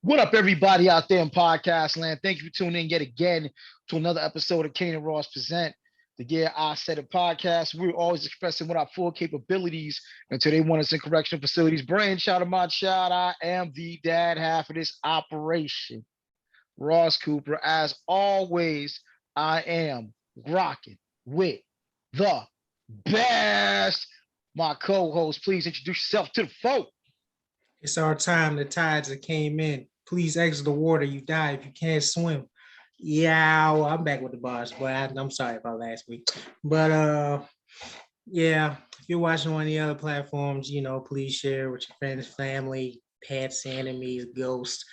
What up, everybody out there in podcast land? Thank you for tuning in yet again to another episode of Kane and Ross Present, the Yeah, I Said It podcast. We're always expressing what our full capabilities until they want us in correctional facilities. Brainchild of my child, I am the dad half of this operation. Ross Cooper, as always, I am rocking with the best. My co-host, please introduce yourself to the folk. It's our time. The tides that came in. Please exit the water. You die if you can't swim. Yeah, well, I'm back with the bars, but I'm sorry about last week. But yeah, if you're watching on the other platforms, please share with your friends, family, pets, enemies, ghosts,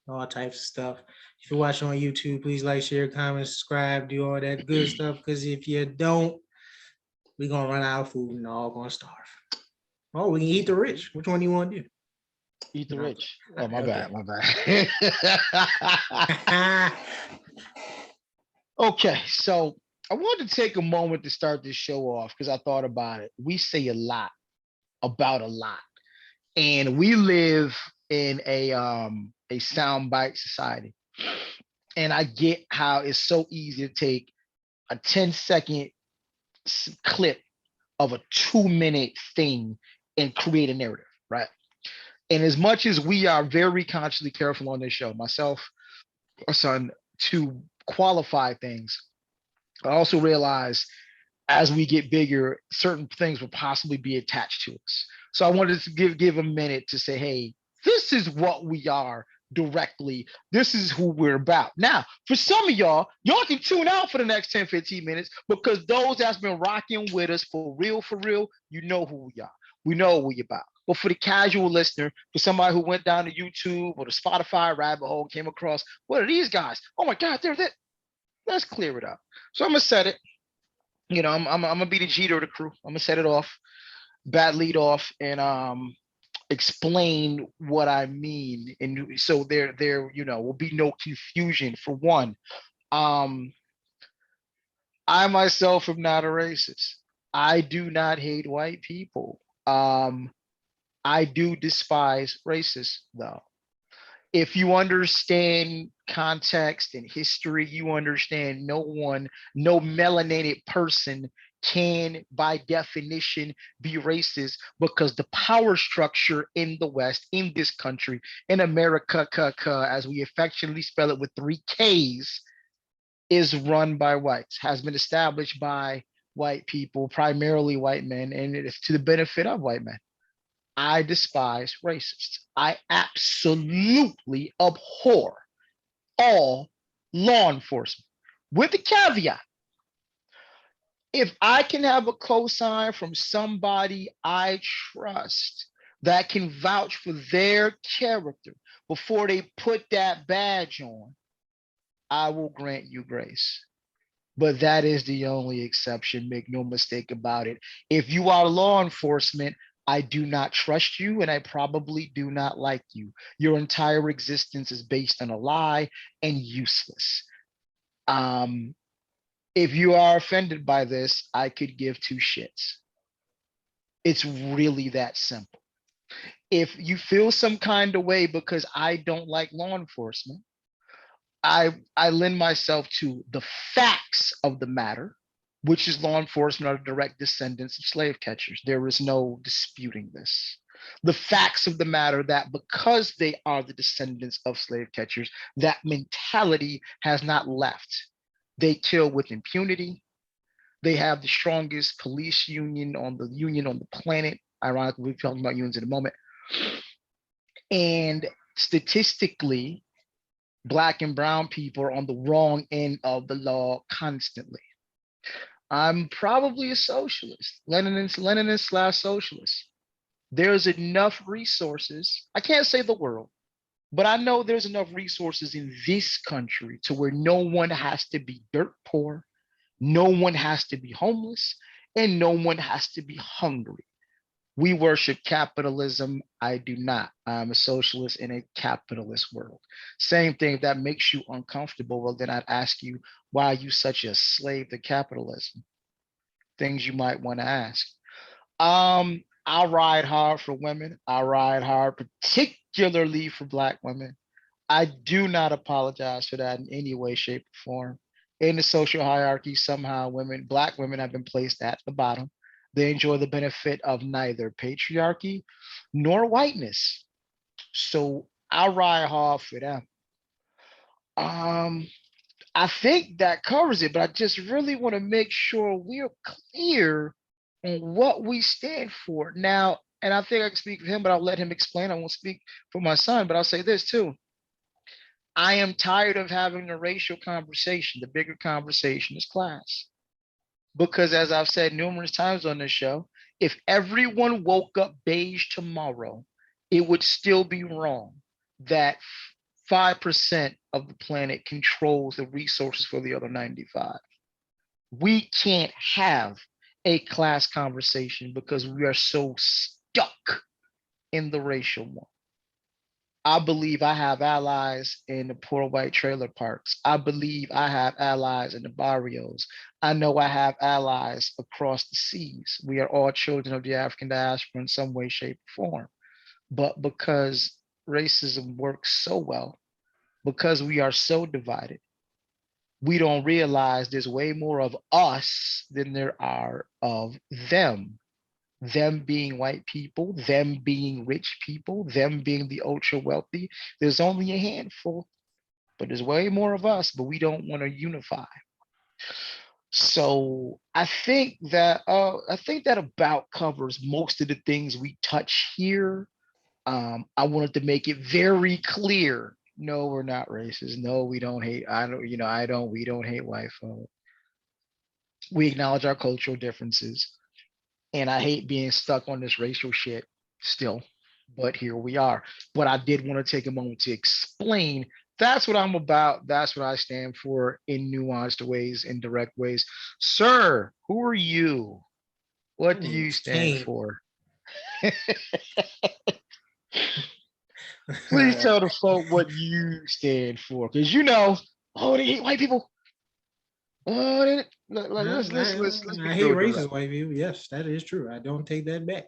all types of stuff. If you're watching on YouTube, please like, share, comment, subscribe, do all that good stuff. Because if you don't, we're gonna run out of food and all gonna starve. Oh, we can eat the rich. Which one do you want to do? Eat the No, rich. Oh, my okay. bad. My bad. Okay, so I wanted to take a moment to start this show off because I thought about it. We say a lot about a lot, and we live in a soundbite society. And I get how it's so easy to take a 10-second clip of a 2-minute thing and create a narrative, right? And as much as we are very consciously careful on this show, myself, our son, to qualify things, I also realize as we get bigger, certain things will possibly be attached to us. So I wanted to give a minute to say, hey, this is what we are directly. This is who we're about. Now, for some of y'all can tune out for the next 10, 15 minutes because those that's been rocking with us for real, you know who we are. We know what we about. But for the casual listener, for somebody who went down to YouTube or the Spotify rabbit hole, came across, what are these guys? Oh my God, they're that. Let's clear it up. So I'm gonna set it. I'm gonna be the Jeter of the crew. I'm gonna set it off, bat lead off, and explain what I mean. And so there will be no confusion. For one, um, I myself am not a racist. I do not hate white people. I do despise racists, though. If you understand context and history, you understand no melanated person can, by definition, be racist because the power structure in the West, in this country, in America, as we affectionately spell it with 3 Ks, is run by whites, has been established by white people, primarily white men, and it is to the benefit of white men. I despise racists. I absolutely abhor all law enforcement. With the caveat, if I can have a cosign from somebody I trust that can vouch for their character before they put that badge on, I will grant you grace. But that is the only exception. Make no mistake about it. If you are law enforcement, I do not trust you and I probably do not like you. Your entire existence is based on a lie and useless. Um, if you are offended by this, I could give 2 shits. It's really that simple. If you feel some kind of way because I don't like law enforcement, I lend myself to the facts of the matter, which is law enforcement are direct descendants of slave catchers. There is no disputing this. The facts of the matter that because they are the descendants of slave catchers, that mentality has not left. They kill with impunity. They have the strongest police union on the planet. Ironically, we'll be talking about unions in a moment. And statistically, Black and brown people are on the wrong end of the law constantly. I'm probably a socialist, Leninist slash socialist. There's enough resources. I can't say the world, but I know there's enough resources in this country to where no one has to be dirt poor, no one has to be homeless, and no one has to be hungry. We worship capitalism. I do not. I'm a socialist in a capitalist world. Same thing, if that makes you uncomfortable, well, then I'd ask you, why are you such a slave to capitalism? Things you might want to ask. I ride hard for women. I ride hard, particularly for Black women. I do not apologize for that in any way, shape, or form. In the social hierarchy, somehow Black women have been placed at the bottom. They enjoy the benefit of neither patriarchy nor whiteness. So I ride hard for them. Um, I think that covers it, but I just really want to make sure we're clear on what we stand for. Now, and I think I can speak for him, but I'll let him explain. I won't speak for my son, but I'll say this too. I am tired of having the racial conversation. The bigger conversation is class. Because as I've said numerous times on this show, if everyone woke up beige tomorrow, it would still be wrong that 5% of the planet controls the resources for the other 95. We can't have a class conversation because we are so stuck in the racial one. I believe I have allies in the poor white trailer parks. I believe I have allies in the barrios. I know I have allies across the seas. We are all children of the African diaspora in some way, shape, or form. But because racism works so well, because we are so divided, we don't realize there's way more of us than there are of them. Them being white people, them being rich people, them being the ultra wealthy. There's only a handful, but there's way more of us, but we don't want to unify. So I think that about covers most of the things we touch here. I wanted to make it very clear. No, we're not racist. No, we don't hate. I don't, you know, I don't, we don't hate white folk. We acknowledge our cultural differences. And I hate being stuck on this racial shit still, but here we are. But I did want to take a moment to explain that's what I'm about. That's what I stand for in nuanced ways, in direct ways. Sir, who are you? My What do you name's stand Kane. for? Please tell the folk what you stand for, because you know, oh, they hate white people. Oh, let's I be hate real with the racist rep. white people. Yes, that is true. I don't take that back.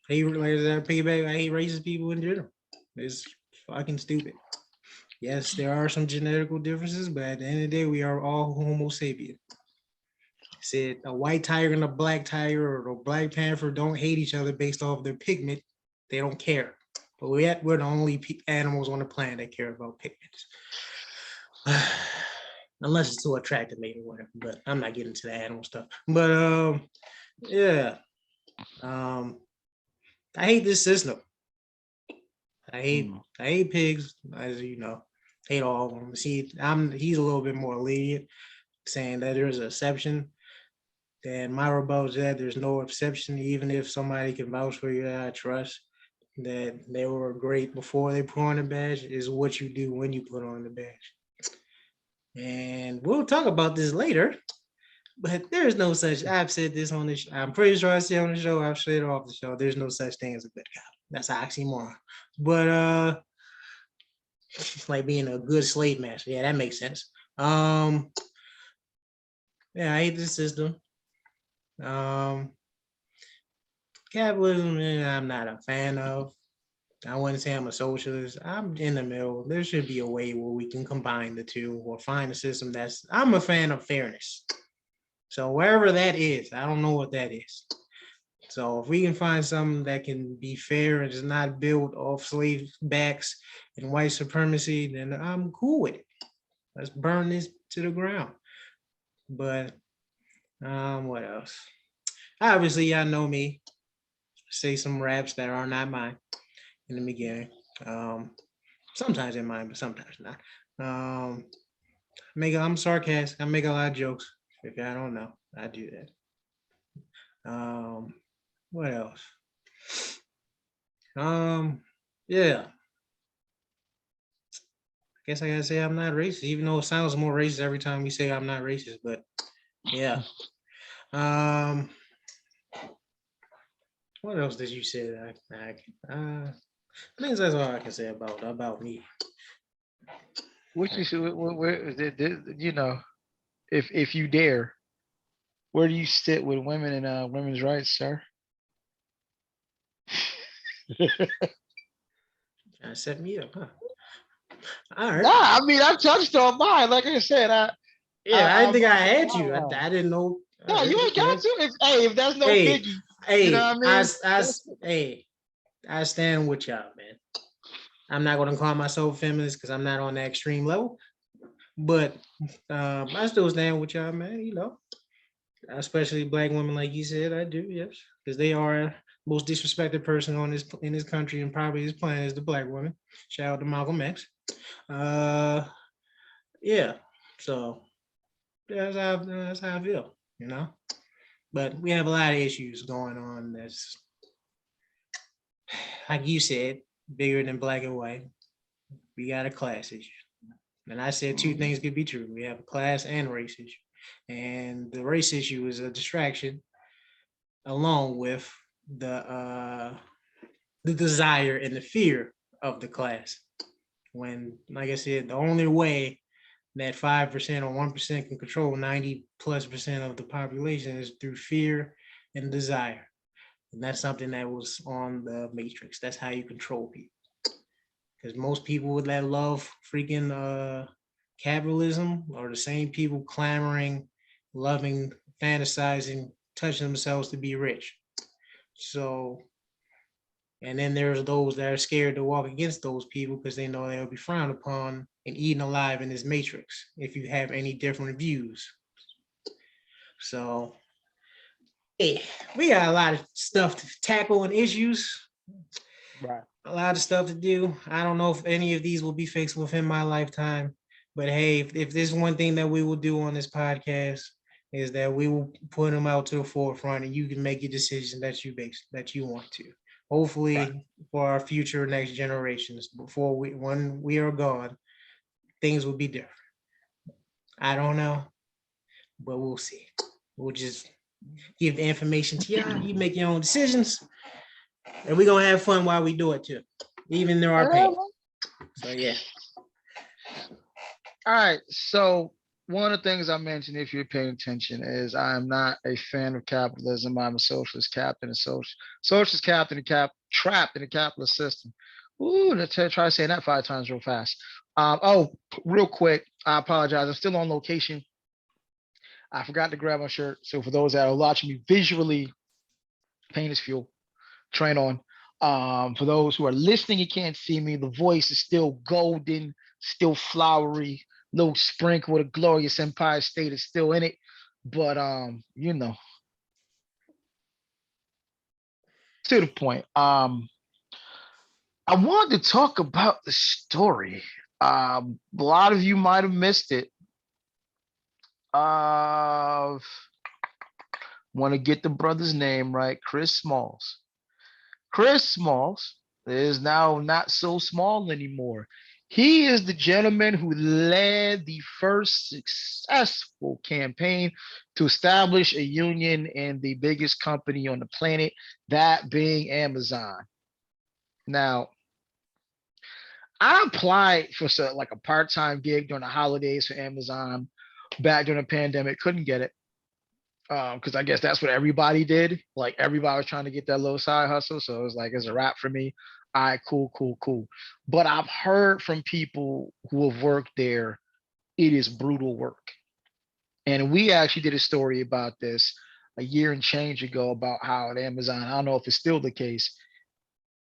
Hate like that payback. I hate racist people in general. It's fucking stupid. Yes, there are some genetical differences, but at the end of the day, we are all Homo sapien. Said a white tiger and a black tiger or a black panther don't hate each other based off their pigment. They don't care. But we're the only animals on the planet that care about pigments. Unless it's too attractive, maybe whatever. But I'm not getting into the animal stuff. But yeah. Um, I hate this system. Mm. I hate pigs, as you know. Hate all of them. See, he's a little bit more lenient, saying that there's an exception. Then my rebuttal is that there's no exception, even if somebody can vouch for you that I trust that they were great before they put on the badge, is what you do when you put on the badge. And we'll talk about this later, but there's no such. I've said this on the show. I'm pretty sure I said on the show. I've said it off the show. There's no such thing as a good cop. That's an oxymoron. But like being a good slave master. Yeah, that makes sense. Yeah, I hate the system. Um, Capitalism, I'm not a fan of. I wouldn't say I'm a socialist. I'm in the middle. There should be a way where we can combine the two or find a system that's. I'm a fan of fairness. So wherever that is, I don't know what that is. So if we can find something that can be fair and is not built off slave backs and white supremacy, then I'm cool with it. Let's burn this to the ground. But what else? Obviously, y'all know me. Say some raps that are not mine in the beginning. Um, Sometimes in mine, but sometimes not. I'm sarcastic. I make a lot of jokes. If y'all don't know, I do that. What else? Yeah. I guess I gotta say I'm not racist, even though it sounds more racist every time we say I'm not racist. But yeah. Um, what else did you say? I think that's all I can say about me. What you should, you know, if you dare, where do you sit with women and women's rights, sir? Trying to set me up, huh? All Nah, right. I mean I touched on mine. Like I said, Yeah, I didn't think I I'm had you. I, fine. I didn't know. All No, right, you ain't got okay. to. If that's no Hey, biggie, you know hey, what I mean? That's hey, I stand with y'all, man. I'm not gonna call myself feminist because I'm not on that extreme level, but I still stand with y'all, man. You know, especially black women, like you said, I do, yes, because they are most disrespected person on this in this country and probably this planet is the black woman. Shout out to Malcolm X. Uh, yeah, so that's how I feel, you know. But we have a lot of issues going on that's, like you said, bigger than black and white. We got a class issue. And I said two Mhm. things could be true. We have a class and race issue. And the race issue is a distraction along with the desire and the fear of the class. When, like I said, the only way that 5% or 1% can control 90+% of the population is through fear and desire. And that's something that was on the Matrix. That's how you control people. Because most people that love freaking capitalism are the same people clamoring, loving, fantasizing, touching themselves to be rich. So, and then there's those that are scared to walk against those people because they know they'll be frowned upon and eaten alive in this matrix if you have any different views. So, hey, we got a lot of stuff to tackle and issues, Right. a lot of stuff to do. I don't know if any of these will be fixed within my lifetime, but hey, if there's one thing that we will do on this podcast is that we will put them out to the forefront, and you can make your decision that you want to. Right. Hopefully, for our future next generations, before when we are gone, things will be different. I don't know, but we'll see. We'll just give the information to y'all. You make your own decisions, and we're gonna have fun while we do it too, even though our Yeah, pain. So yeah. all right. So one of the things I mentioned, if you're paying attention, is I am not a fan of capitalism. I'm a socialist captain, a socialist captain, trapped in a capitalist system. Ooh, let's try saying that 5 times real fast. Real quick, I apologize. I'm still on location. I forgot to grab my shirt. So for those that are watching me visually, pain is fuel. Train on. For those who are listening, you can't see me. The voice is still golden, still flowery, little sprinkle with a glorious Empire State is still in it. But to the point. I wanted to talk about the story. A lot of you might have missed it. Want to get the brother's name right? Chris Smalls. Chris Smalls is now not so small anymore. He is the gentleman who led the first successful campaign to establish a union in the biggest company on the planet, that being Amazon. Now, I applied for like a part-time gig during the holidays for Amazon back during the pandemic, couldn't get it. Because I guess that's what everybody did. Like everybody was trying to get that little side hustle. So it was like it's a wrap for me. All right, cool, cool, cool. But I've heard from people who have worked there, it is brutal work. And we actually did a story about this a year and change ago about how at Amazon, I don't know if it's still the case,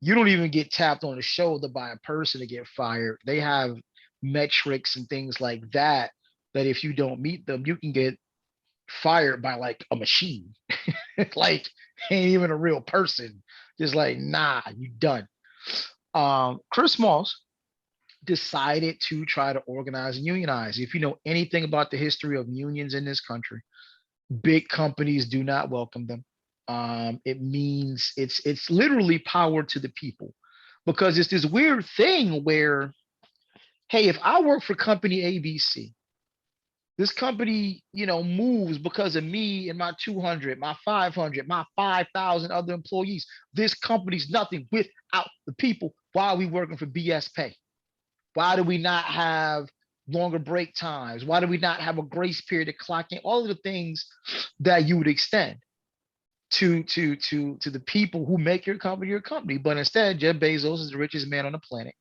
you don't even get tapped on the shoulder by a person to get fired. They have metrics and things like that, that if you don't meet them, you can get fired by like a machine. Like ain't even a real person. Just like, nah, you done. Chris Smalls decided to try to organize and unionize. If you know anything about the history of unions in this country, big companies do not welcome them. It means it's literally power to the people, because it's this weird thing where, hey, if I work for company ABC, this company, moves because of me and my 200, my 500, my 5,000 other employees. This company's nothing without the people. Why are we working for BS pay? Why do we not have longer break times? Why do we not have a grace period to clock in? All of the things that you would extend. to the people who make your company. But instead, Jeff Bezos is the richest man on the planet.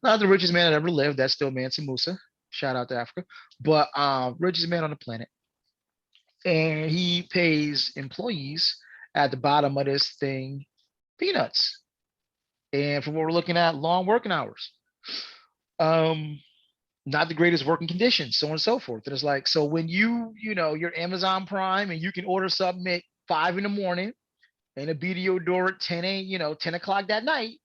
Not the richest man that ever lived. That's still Mansa Musa. Shout out to Africa. But richest man on the planet. And he pays employees at the bottom of this thing peanuts. And from what we're looking at, long working hours. Um, not the greatest working conditions, so on and so forth. And it's like, so when you're Amazon Prime and you can order something at 5 in the morning and it'll be to your door at 10 o'clock that night,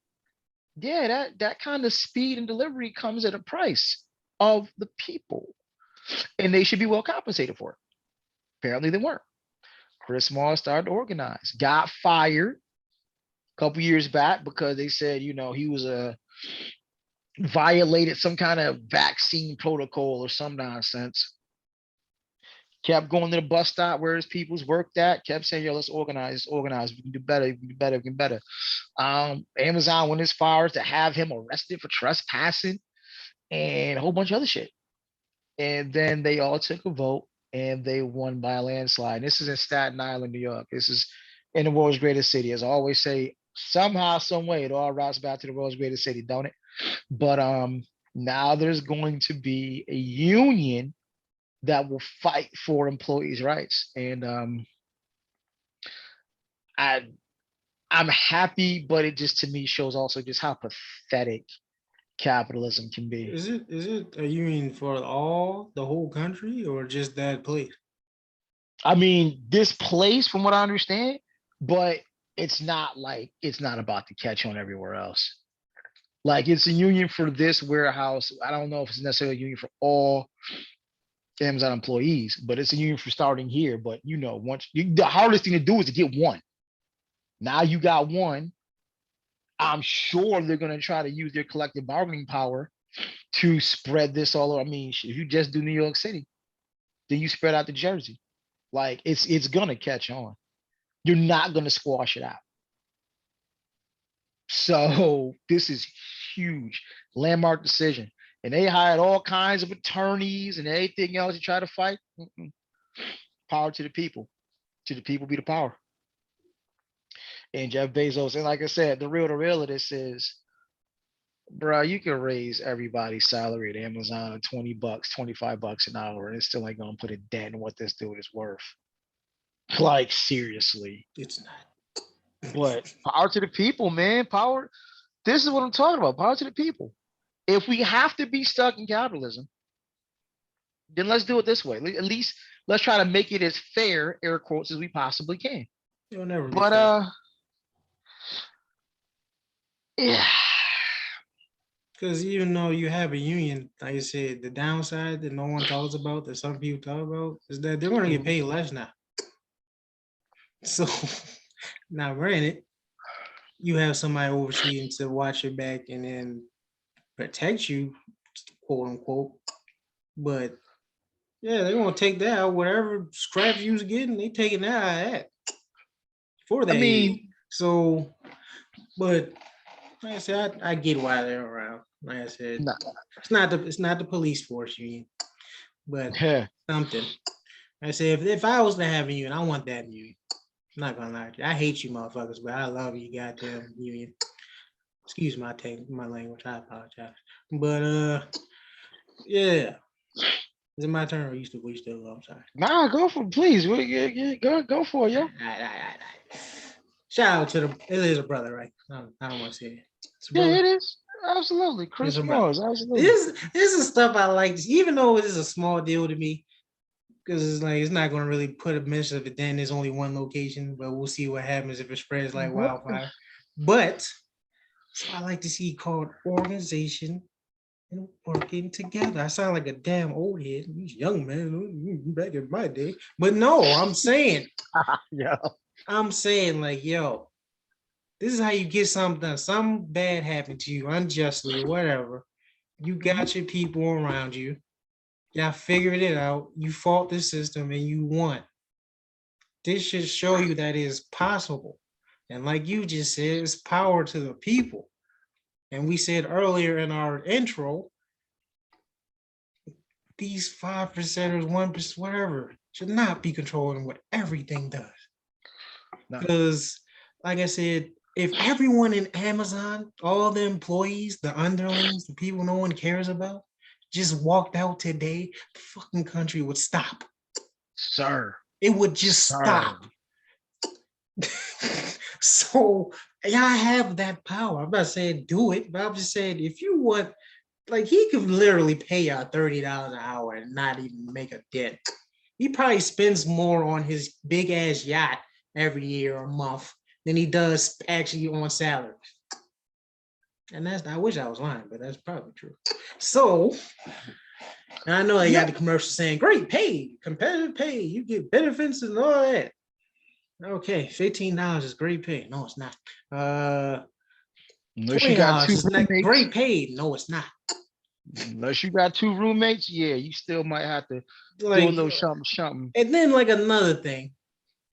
yeah, that kind of speed and delivery comes at a price of the people. And they should be well compensated for it. Apparently they weren't. Chris Moss started to organize, got fired a couple years back because they said, he was a violated some kind of vaccine protocol or some nonsense. Kept going to the bus stop where his people's worked at, kept saying, yo, let's organize. We can do better, we can do better, we can do better. Amazon went as far as to have him arrested for trespassing and a whole bunch of other shit. And then they all took a vote and they won by a landslide. This is in Staten Island, New York. This is in the world's greatest city. As I always say, somehow, some way, it all routes back to the world's greatest city, don't it? But now there's going to be a union that will fight for employees' rights. And I I'm happy, but it just to me shows also just how pathetic capitalism can be. Is it a union for all the whole country or just that place? I mean, this place, from what I understand, but it's not about to catch on everywhere else. Like it's a union for this warehouse. I don't know if it's necessarily a union for all Amazon employees, but it's a union for starting here. But the hardest thing to do is to get one. Now you got one. I'm sure they're going to try to use their collective bargaining power to spread this all over. I mean, if you just do New York City, then you spread out to Jersey. Like it's gonna catch on. You're not gonna squash it out. So this is huge, landmark decision. And they hired all kinds of attorneys and everything else to try to fight. Power to the people. To the people be the power. And Jeff Bezos, and like I said, the real of this is, bro, you can raise everybody's salary at Amazon at $20, $25 an hour, and it still ain't gonna put a dent in what this dude is worth. Like seriously. It's not. But power to the people, man. Power. This is what I'm talking about. Power to the people. If we have to be stuck in capitalism, then let's do it this way. At least let's try to make it as fair, air quotes, as we possibly can. It'll never be But fair. Yeah. Because even though you have a union, like I said, the downside that no one talks about, that some people talk about, is that they're going to get paid less now. So now, granted, you have somebody overseeing to watch your back and then protect you, quote unquote. But yeah, they're gonna take that out. Whatever scraps you was getting, they taking that out of that for that. I mean, so, but like I said, I get why they're around. Like I said, nah. it's not the police force union, but Yeah. something. I said if I was to have a union, I want that union. I'm not gonna lie to you. I hate you motherfuckers, but I love you, goddamn union. Excuse my language. I apologize. But yeah. Is it my turn or you still go? I'm sorry. Nah, go for it, please. Go for it, yo. All right. Shout out to the it is a brother, right? I don't want to say it. It's a Yeah, brother. it is. Absolutely. It's Chris a brother. Moss, absolutely. This is stuff I like, even though it is a small deal to me, because it's like it's not going to really put a mention of it. Then there's only one location, but we'll see what happens if it spreads like wildfire. But so I like to see called organization and working together. I sound like a damn old head, young man back in my day. But no, I'm saying, Yeah. I'm saying like, yo, this is how you get something done. Something bad happened to you unjustly or whatever. You got your people around you. Y'all figured it out. You fought the system and you won. This should show you that it is possible. And like you just said, it's power to the people. And we said earlier in our intro, these 5%ers, 1%, whatever, should not be controlling what everything does. No. Because, like I said, if everyone in Amazon, all the employees, the underlings, the people no one cares about, just walked out today, the fucking country would stop. Sir. It would just Sir. stop. So yeah, I have that power. I'm not saying do it, but I'm just saying if you want, like he could literally pay you $30 an hour and not even make a dent. He probably spends more on his big ass yacht every year or month than he does actually on salary. And that's, I wish I was lying, but that's probably true. So I know they got the commercial saying great pay, competitive pay, you get benefits and all that. Okay, $15 is great pay. No, it's not. Unless you got $20 two is not roommates. great paid. No, it's not. Unless you got two roommates, yeah, you still might have to do a Like, little something. and then like another thing.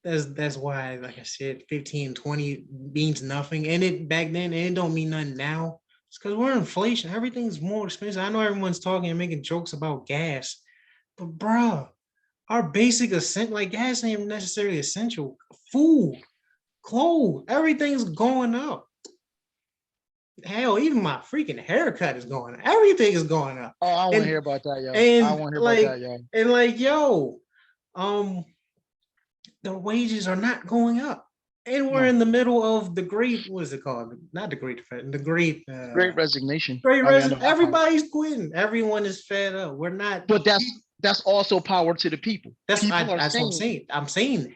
That's why, like I said, 15, 20 means nothing. And it back then, and it don't mean nothing now. It's because we're inflation. Everything's more expensive. I know everyone's talking and making jokes about gas, but bruh, our basic essential, like gas ain't necessarily essential. Food, clothes, everything's going up. Hell, even my freaking haircut is going up. Everything is going up. Oh, I want to And hear about that, yo. I and want to hear about that, like yo. and like yo, um, the wages are not going up. And we're No. in the middle of the great, what is it called? Not the great, the great, Great resignation. great I mean, I know that part. everybody's quitting. Everyone is fed up. We're not. But that's also power to the people. People are That's what I'm saying, saying. I'm saying that,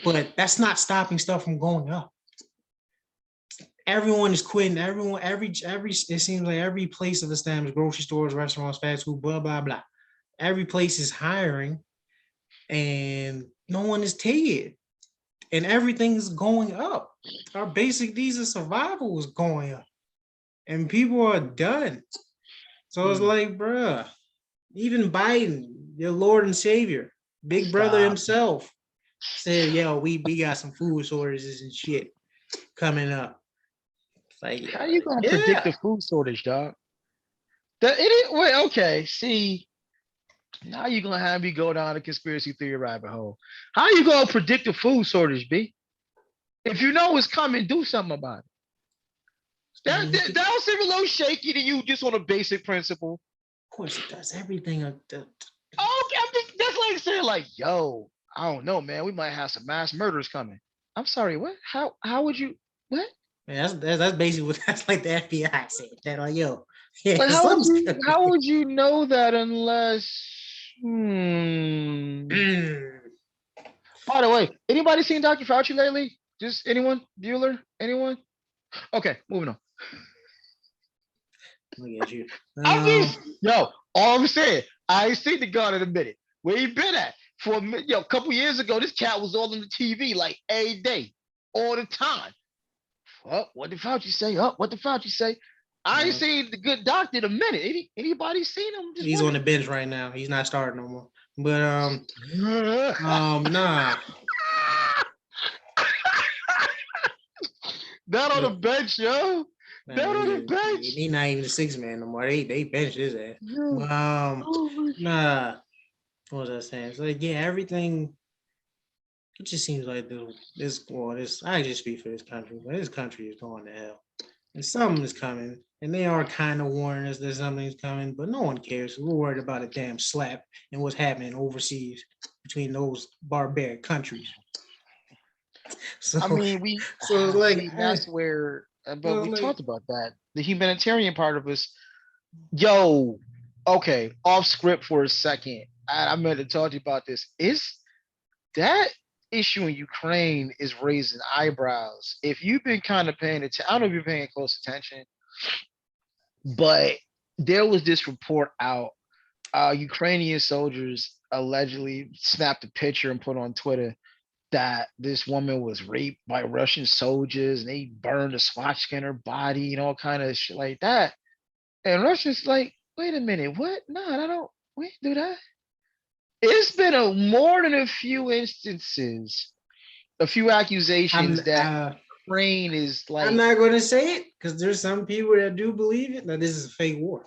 but that's not stopping stuff from going up. Everyone is quitting. Every. It seems like every place of establishment, grocery stores, restaurants, fast food, blah blah blah. Every place is hiring, and no one is taking it. And everything's going up. Our basic needs of survival is going up, and people are done. So it's like, bruh, even Biden, your Lord and Savior, Big Brother stop. himself, said, "Yo, we got some food shortages and shit coming up." Like, How you gonna predict yeah, the food shortage, dog? That it is, wait, okay. See, now you're gonna have me go down a conspiracy theory rabbit hole. How you gonna predict the food shortage, B? If you know it's coming, do something about it. That'll seem a little shaky to you just on a basic principle. Of course it does. Everything. Okay, that's like saying, like, yo, I don't know, man. We might have some mass murders coming. I'm sorry, what? How would you what? Man, that's basically what that's like the FBI said. That like, yo, yeah, Like something's coming. how would you know that unless hmm. Mm. By the way, anybody seen Dr. Fauci lately? Just anyone? Bueller? Anyone? Okay, moving on. Look at you. I'm just yo, all I'm saying, I ain't seen the God in a minute. Where he been at? For a couple years ago, this cat was all on the TV like a day, all the time. What did Fauci say? What did Fauci say? I ain't seen the good doctor in a minute. Anybody seen him? Just he's on the bench right now. He's not starting no more. But nah. Not on the bench, yo. Not on the bench. He not even the six man no more. They bench his ass. Oh Nah. What was I saying? So yeah, everything. It just seems like this. I just speak for this country, but this country is going to hell, and something is coming, and they are kind of warning us that something's coming, but no one cares. We're worried about a damn slap and what's happening overseas between those barbaric countries. So I mean, we so it's like, see that's where, but so we like, talked about that. The humanitarian part of us, yo, okay, off script for a second. I meant to talk to you about this. Is that issue in Ukraine is raising eyebrows? If you've been kind of paying attention, I don't know if you're paying close attention, but there was this report out. Ukrainian soldiers allegedly snapped a picture and put on Twitter that this woman was raped by Russian soldiers and they burned a swastika in her body and all kind of shit like that. And Russians like, wait a minute, what? No, I don't. We do that. It's been more than a few instances, a few accusations that Ukraine is like. I'm not going to say it because there's some people that do believe it that this is a fake war.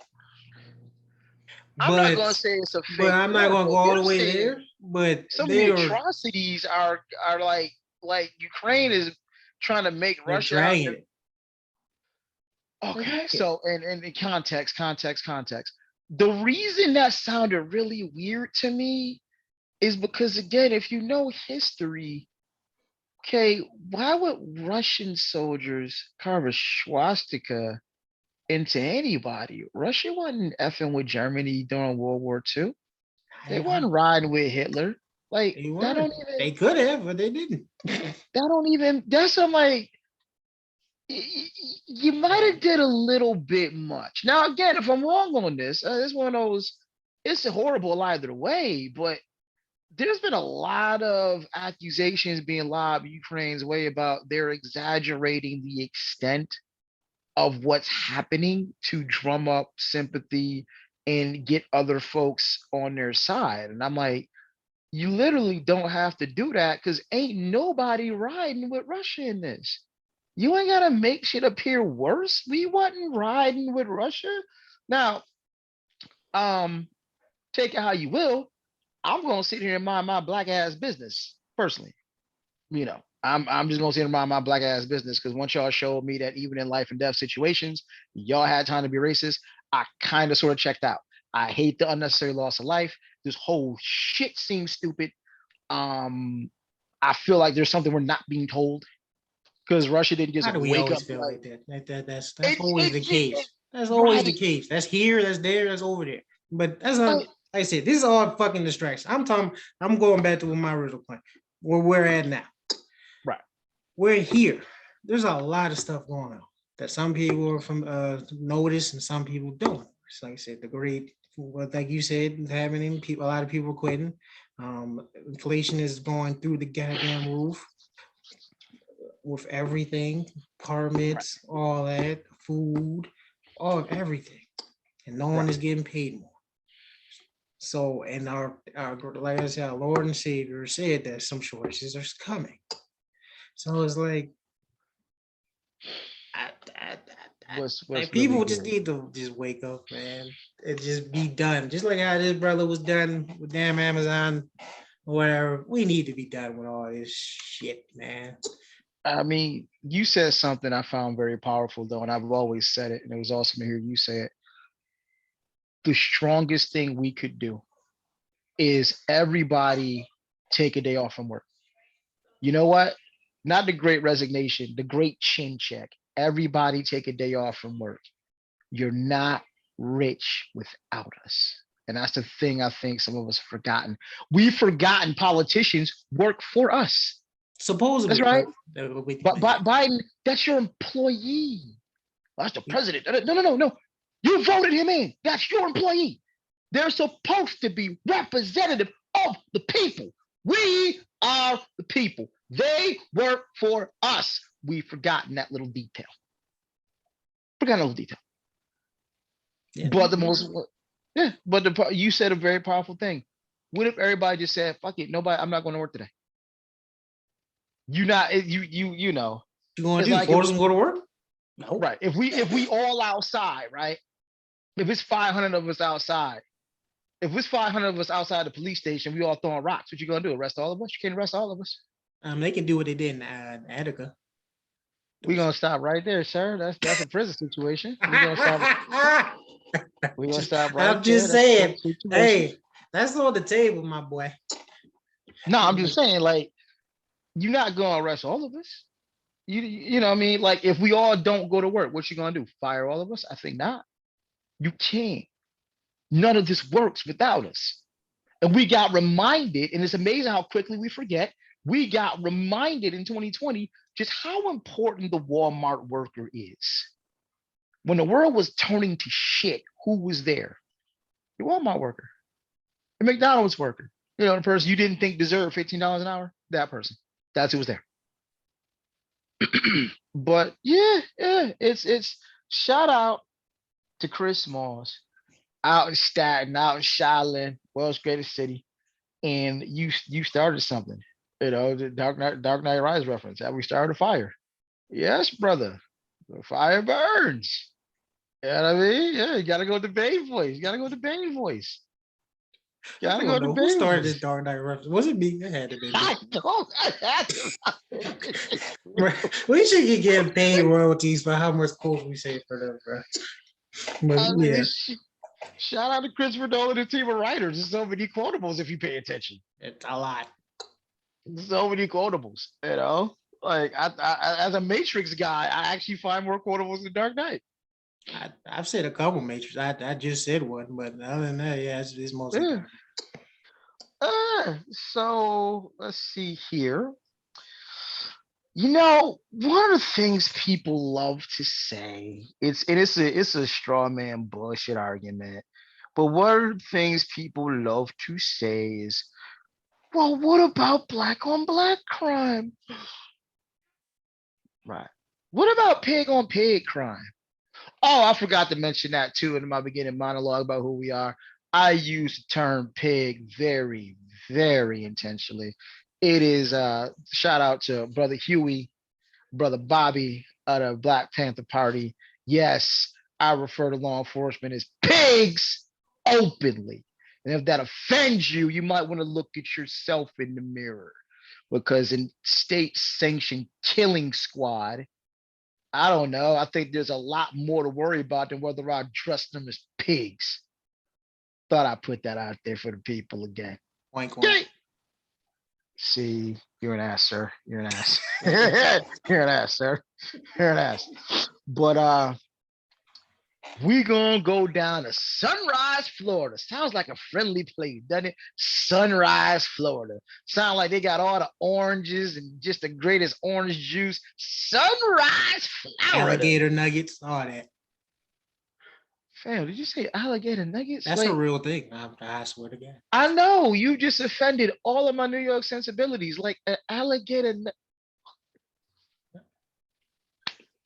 I'm not gonna say it's a fake. But I'm not war, gonna go all the way there. But some of the atrocities are like like Ukraine is trying to make They're Russia out dragging there. it. They're Okay, dragging it. so and in context. The reason that sounded really weird to me is because again, if you know history, okay, why would Russian soldiers carve a swastika into anybody? Russia wasn't effing with Germany during World War II. They I, wasn't riding with Hitler. Like they that were. don't even They could have, but they didn't. that's I'm like you might have did a little bit much. Now again, if I'm wrong on this, it's one of those. It's a horrible either way, but there's been a lot of accusations being lobbed Ukraine's way about they're exaggerating the extent of what's happening to drum up sympathy and get other folks on their side. And I'm like, you literally don't have to do that because ain't nobody riding with Russia in this. You ain't gotta make shit appear worse. We wasn't riding with Russia. Now, um, take it how you will. I'm gonna sit here and mind my black ass business personally. I'm just gonna sit and mind my black ass business because once y'all showed me that even in life and death situations, y'all had time to be racist, I kind of sort of checked out. I hate the unnecessary loss of life. This whole shit seems stupid. Um, I feel like there's something we're not being told because Russia didn't just How do we wake up always and be feel like, like that? That's it's always the it, case. That's always the right. case. That's here, that's there, that's over there. But that's not, Like, like I said, this is all fucking distraction. I'm going back to my original point, where we're at now. right. We're here. There's a lot of stuff going on that some people are from notice and some people don't. So like I said, the great, what like you said, is happening. People, a lot of people are quitting. Inflation is going through the goddamn roof with everything, Right. permits, all that, food, all of everything, and no one Right. is getting paid more. So, and our like I said, our Lord and Savior said that some shortages are coming. So it's I, I, like What's really people just good. need to just wake up, man, and just be done. Just like how this brother was done with damn Amazon or whatever. We need to be done with all this shit, man. I mean, you said something I found very powerful though, and I've always said it, and it was awesome to hear you say it. The strongest thing we could do is everybody take a day off from work. You know what? Not the great resignation, the great chin check. Everybody take a day off from work. You're not rich without us. And that's the thing I think some of us have forgotten. We've forgotten politicians work for us. That's Supposedly, right. but But Biden, that's your employee. That's the president. No. You voted him in. That's your employee. They're supposed to be representative of the people. We are the people. They work for us. We've forgotten that little detail. Forgotten a little detail. yeah, But the most, yeah. But you said a very powerful thing. What if everybody just said, "Fuck it, nobody. I'm not going to work today." You not you know. you gonna It's do? like if Force them to go to work? No. right. If we all outside, right? If it's 500 of us outside, if it's 500 of us outside the police station, we all throwing rocks. What you gonna do? Arrest all of us? You can't arrest all of us. They can do what they did in Attica. We gonna stop right there, sir. That's a prison situation. We gonna Just, stop right I'm there. just That's a saying, prison situation. hey, that's on the table, my boy. No, I'm just saying, like, you're not gonna arrest all of us. You know what I mean? Like, if we all don't go to work, what you gonna do? Fire all of us? I think not. You can't. None of this works without us. And we got reminded, and it's amazing how quickly we forget. We got reminded in 2020 just how important the Walmart worker is. When the world was turning to shit, who was there? The Walmart worker, the McDonald's worker. You know, the person you didn't think deserved $15 an hour. That person. That's who was there. But yeah, it's shout out to Chris Smalls out in Staten, out in Shaolin, world's greatest city, and you started something. You know, the Dark Knight Rise reference. That we started a fire. Yes, brother. The fire burns. You know what I mean? Yeah, you gotta go with the Bane voice. You gotta go with the Bane voice. I Gotta don't go to know who started this pigs. Dark Knight reference. Was it me? It had to be me. I don't. We should be getting paid royalties for how much quotes we say for them, bro. But I yeah, mean, shout out to Christopher Nolan and team of writers. There's so many quotables if you pay attention. it's a lot. So many quotables, you know. Like as a Matrix guy, I actually find more quotables in Dark Knight. I've said a couple Matrix. I just said one, but other than that, yeah, it's mostly Yeah. Dark. So let's see here. You know, one of the things people love to say, it's a straw man bullshit argument. But one of the things people love to say is, well, what about black on black crime? Right. What about pig on pig crime? Oh, I forgot to mention that too in my beginning monologue about who we are. I use the term pig very, very intentionally. It is shout out to brother Huey, brother Bobby of the Black Panther Party. Yes, I refer to law enforcement as pigs openly. And if that offends you, you might want to look at yourself in the mirror. Because in state sanctioned killing squad, I don't know. I think there's a lot more to worry about than whether I dress them as pigs. Thought I'd put that out there for the people again. Oink oink. Okay. See, you're an ass, sir. You're an ass. You're an ass, sir. You're an ass. But we gonna go down to Sunrise, Florida. Sounds like a friendly place, doesn't it? Sunrise, Florida. Sound like they got all the oranges and just the greatest orange juice. Sunrise, Florida. Alligator nuggets, all that. Fam, did you say alligator nuggets? That's a Like, real thing. I swear to God. I know you just offended all of my New York sensibilities. Like an alligator.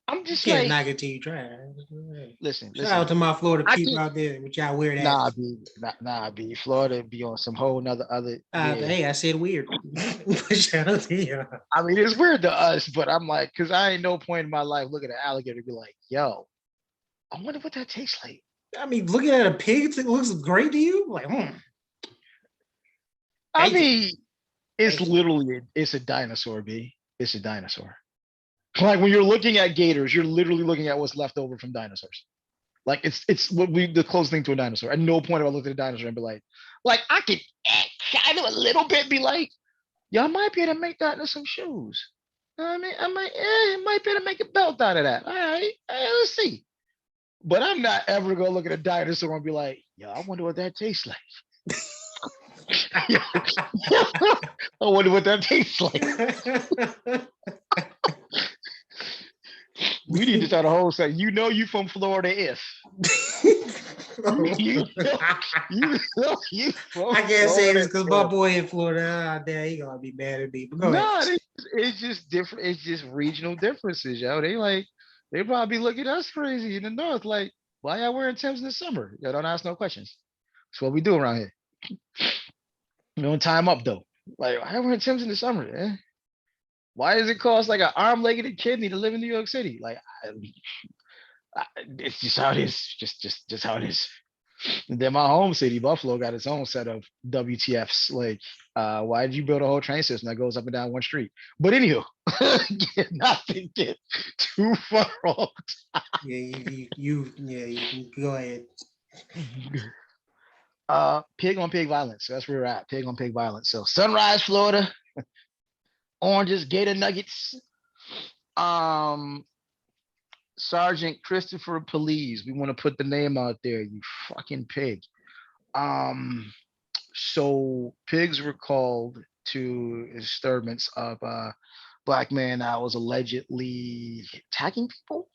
I'm You just can't like, knock it till you try it. listen, Shout out to my Florida I people can out there with y'all weird nah, ass. be nah, be Florida be on some whole nother other. Yeah, Hey, I said weird. Shout out to you. I mean it's weird to us, but I'm like, cause I ain't no point in my life looking at alligator and be like, yo, I wonder what that tastes like. I mean, looking at a pig, it looks great to you. Like, I bacon, mean, it's bacon. literally it's a dinosaur, B. It's a dinosaur. Like when you're looking at gators, you're literally looking at what's left over from dinosaurs. Like it's what we the closest thing to a dinosaur. At no point have I looked at a dinosaur and be like I could kind of a little bit be like, y'all might be able to make that into some shoes. I mean, might be able to make a belt out of that. All right, let's see. But I'm not ever gonna look at a dinosaur and be like, yo, I wonder what that tastes like. I wonder what that tastes like. We need to start a whole set. You know you from Florida if. You know, you from I can't say Florida this because my if. boy in Florida, there he gonna be mad at me. But go ahead. No, it's just different. It's just regional differences, yo. They probably look at us crazy in the north, like, why y'all wearing Timbs in the summer? Yo, don't ask no questions. That's what we do around here. You don't tie them up though. Like, why y'all wearing Timbs in the summer? Eh? Why does it cost like an arm, leg, and a kidney to live in New York City? Like, it's just how it is. Just how it is. And then my home city, Buffalo, got its own set of WTFs. Like, why did you build a whole train system that goes up and down one street? But anywho, not to get too far off. Yeah, you go ahead. Pig on pig violence. So that's where we're at. Pig on pig violence. So Sunrise, Florida, oranges, gator nuggets. Um, Sergeant Christopher Police. We want to put the name out there, you fucking pig. Um, so pigs were called to disturbance of a black man that was allegedly attacking people.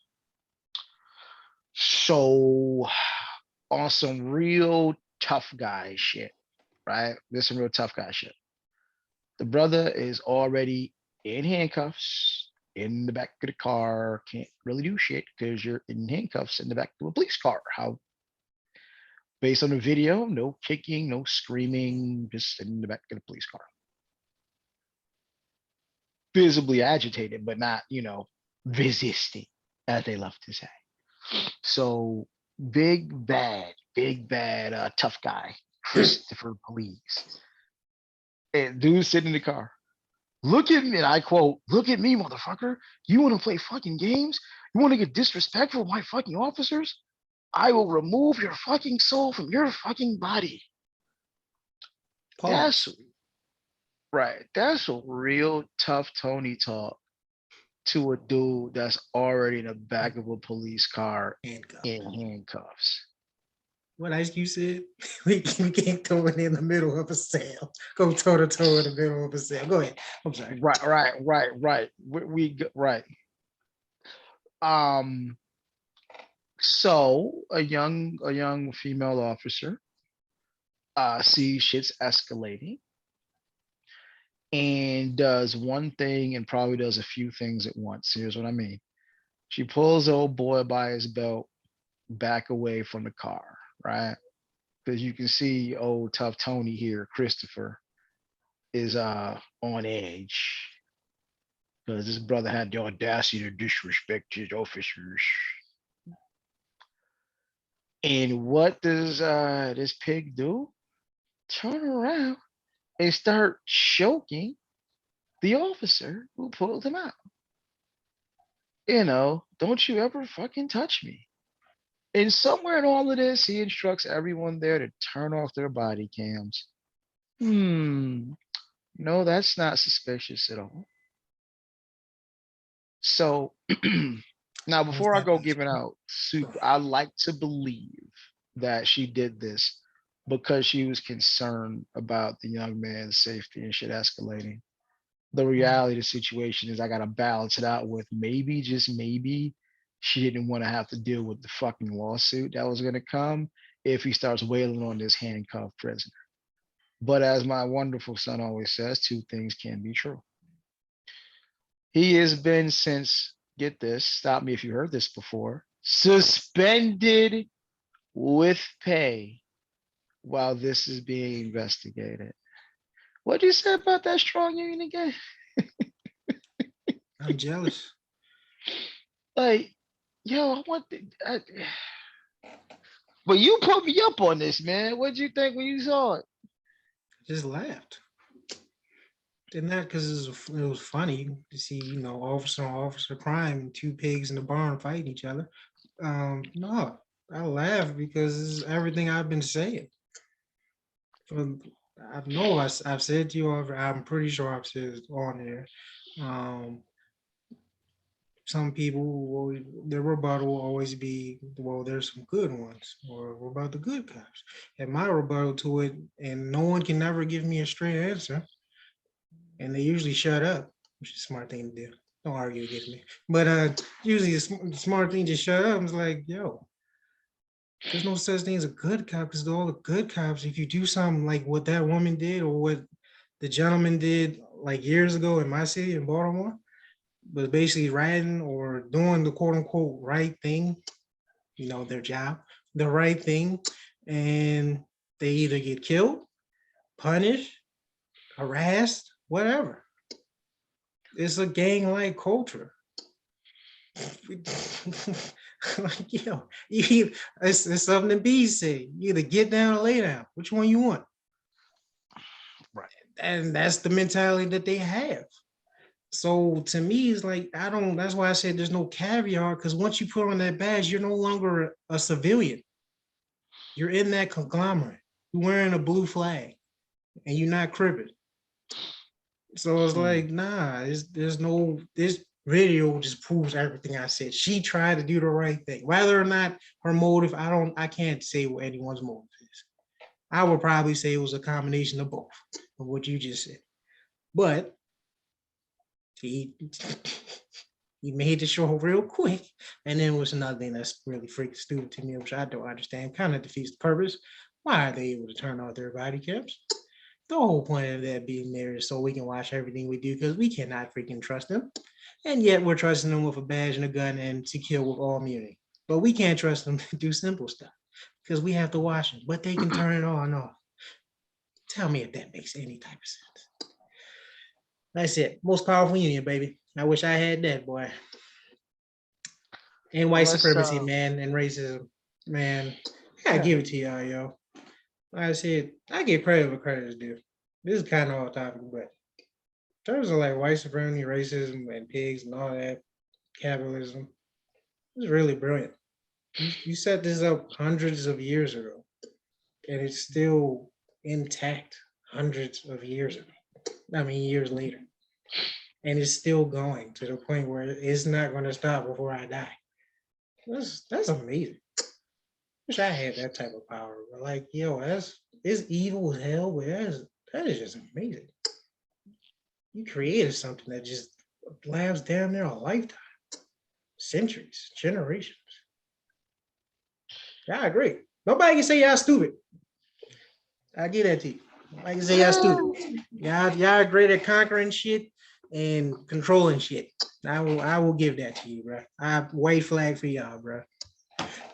So on some real tough guy shit, right? There's some real tough guy shit. The brother is already in handcuffs in the back of the car, can't really do shit because you're in handcuffs in the back of a police car. How based on the video, no kicking, no screaming, just in the back of the police car. Visibly agitated, but not, resisting, as they love to say. So big bad, tough guy. Christopher, please. And dude sitting in the car. Look at me, and I quote, look at me, motherfucker. You want to play fucking games? You want to get disrespectful with my fucking officers? I will remove your fucking soul from your fucking body. That's Pause. right. That's a real tough Tony talk to a dude that's already in the back of a police car Handcuff. in handcuffs. What Ice Cube said? We can't throw it in the middle of a sale. Go toe to toe in the middle of a sale. Go ahead. I'm sorry. Right. Right. Um. So a young female officer sees shit's escalating and does one thing and probably does a few things at once. Here's what I mean. She pulls the old boy by his belt back away from the car, right? Because you can see old tough Tony here, Christopher, is on edge. Because this brother had the audacity to disrespect his officers. And what does this pig do? Turn around and start choking the officer who pulled him out. Don't you ever fucking touch me. And somewhere in all of this, he instructs everyone there to turn off their body cams. No, that's not suspicious at all. So now, What's before I that? go giving out soup, I like to believe that she did this because she was concerned about the young man's safety and shit escalating. The reality of the situation is I gotta balance it out with maybe, just maybe, she didn't want to have to deal with the fucking lawsuit that was gonna come if he starts wailing on this handcuffed prisoner. But as my wonderful son always says, two things can be true. He has been since, get this, stop me if you heard this before, suspended with pay while this is being investigated. What do you say about that strong union again? I'm jealous. Like, yo, I want but you put me up on this, man. What'd you think when you saw it? Just laughed. Didn't that because it was funny to see, officer on officer crime and two pigs in the barn fighting each other. No, I laugh because it's everything I've been saying. I know I've said to you, I'm pretty sure I've said it on there. Um, some people, their rebuttal will always be, well, there's some good ones, or what about the good cops? And my rebuttal to it, and no one can never give me a straight answer, and they usually shut up, which is a smart thing to do. Don't argue against me. But usually the smart thing to shut up is like, yo, there's no such thing as a good cop because all the good cops, if you do something like what that woman did or what the gentleman did like years ago in my city in Baltimore, was basically riding or doing the quote unquote right thing, their job, the right thing, and they either get killed, punished, harassed, whatever. It's a gang-like culture. Like, it's something the bees say. You either get down or lay down. Which one you want? Right. And that's the mentality that they have. So to me, it's like, that's why I said there's no caviar, because once you put on that badge, you're no longer a civilian. You're in that conglomerate. You're wearing a blue flag and you're not cribbing. So it's like, nah, this video just proves everything I said. She tried to do the right thing. Whether or not her motive, I can't say what anyone's motive is. I would probably say it was a combination of both of what you just said. But he made the show real quick. And then was another thing that's really freaking stupid to me, which I don't understand. Kind of defeats the purpose. Why are they able to turn off their body cams? The whole point of that being there is so we can watch everything we do, because we cannot freaking trust them. And yet we're trusting them with a badge and a gun and to kill with all immunity. But we can't trust them to do simple stuff because we have to watch them. But they can turn it on and off. Tell me if that makes any type of sense. That's it. Most powerful union, baby. I wish I had that, boy. And white Let's supremacy, man, and racism, man. I gotta give it to y'all, yo. Like I said, I get credit where credit is due. This is kind of off topic, but in terms of like white supremacy, racism, and pigs and all that, capitalism, it's really brilliant. You set this up hundreds of years ago, and it's still intact hundreds of years ago. I mean, years later, and it's still going to the point where it's not going to stop before I die. That's amazing. Wish I had that type of power. But like, yo, that's it's evil as hell, but that is just amazing. You created something that just lasts damn near a lifetime, centuries, generations. Yeah, I agree. Nobody can say y'all stupid. I get that to you. Nobody can say y'all stupid. Y'all great at conquering shit and controlling shit. I will give that to you, bro. I white flag for y'all, bro.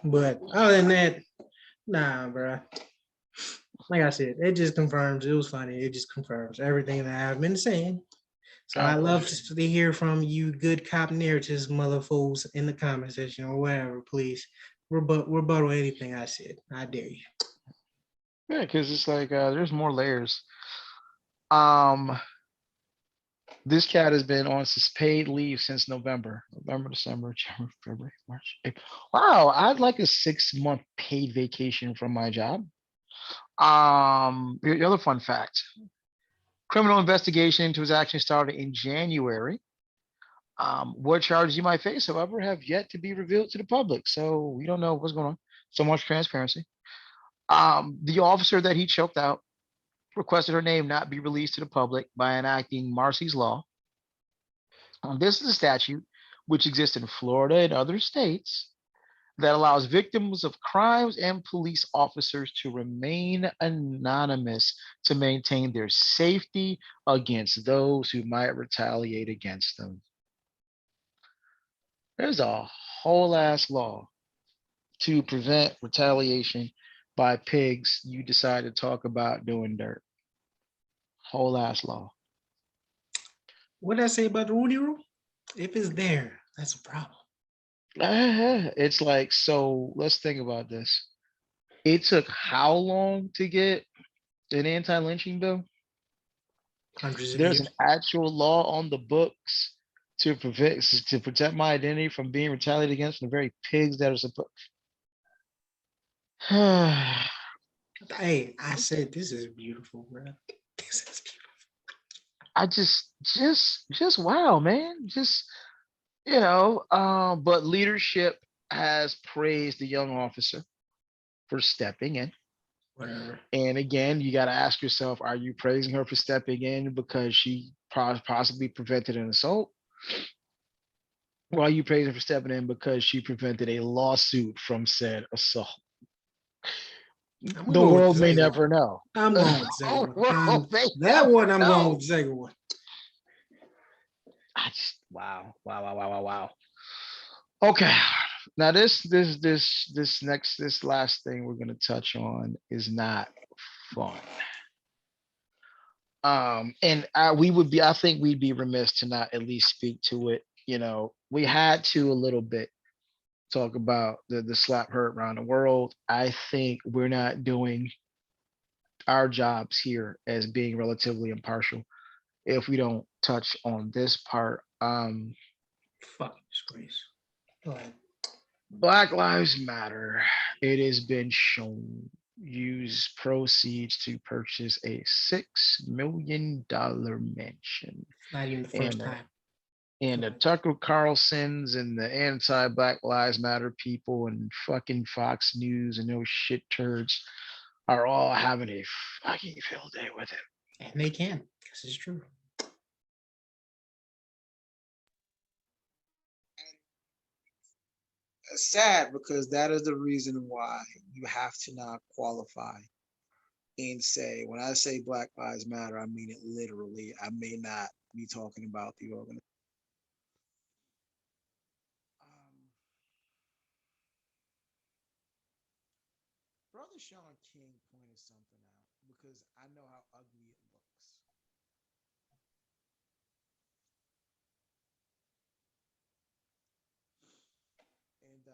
But other than that, nah, bro. Like I said, it just confirms. It was funny. It just confirms everything that I've been saying. So I I love appreciate to hear from you, good cop narratives, motherfuckers, in the comment section or whatever. Please rebuttal anything I said. I dare you. Yeah, because it's like there's more layers. Um, this cat has been on paid leave since November, December, January, February, March, April. Wow, I'd like a 6 month paid vacation from my job. The other fun fact: criminal investigation into his action started in January. What charges you might face, however, have yet to be revealed to the public. So we don't know what's going on. So much transparency. The officer that he choked out requested her name not be released to the public by enacting Marcy's Law. This is a statute which exists in Florida and other states that allows victims of crimes and police officers to remain anonymous to maintain their safety against those who might retaliate against them. There's a whole ass law to prevent retaliation by pigs you decide to talk about doing dirt. Whole ass law. What did I say about the Rudy rule? If it's there, that's a problem. It's like, so let's think about this. It took how long to get an anti-lynching bill? Hundreds of There's an years. actual law on the books to protect my identity from being retaliated against from the very pigs that are supposed. Hey, I said this is beautiful, bro. This is beautiful. I just wow, man. Just but leadership has praised the young officer for stepping in. Whatever. And again, you got to ask yourself, are you praising her for stepping in because she possibly prevented an assault? Or are you praising her for stepping in because she prevented a lawsuit from said assault? I'm gonna The go with the world may second one. never know. I'm going with the second The one. world may That never one, I'm going know. with the second one. Wow. Okay. Now this last thing we're gonna touch on is not fun. And I think we'd be remiss to not at least speak to it. We had to a little bit talk about the slap hurt around the world. I think we're not doing our jobs here as being relatively impartial if we don't touch on this part. Fucking disgrace. Go ahead. Black Lives Matter. It has been shown use proceeds to purchase a $6 million mansion It's not even the first and time. the Tucker Carlsons and the anti-Black Lives Matter people and fucking Fox News and those shit turds are all having a fucking field day with it. And they can, because it's true. Sad because that is the reason why you have to not qualify and say, when I say Black Lives Matter, I mean it literally. I may not be talking about the organization. Brother Sean King pointed something out because I know how ugly it looks. And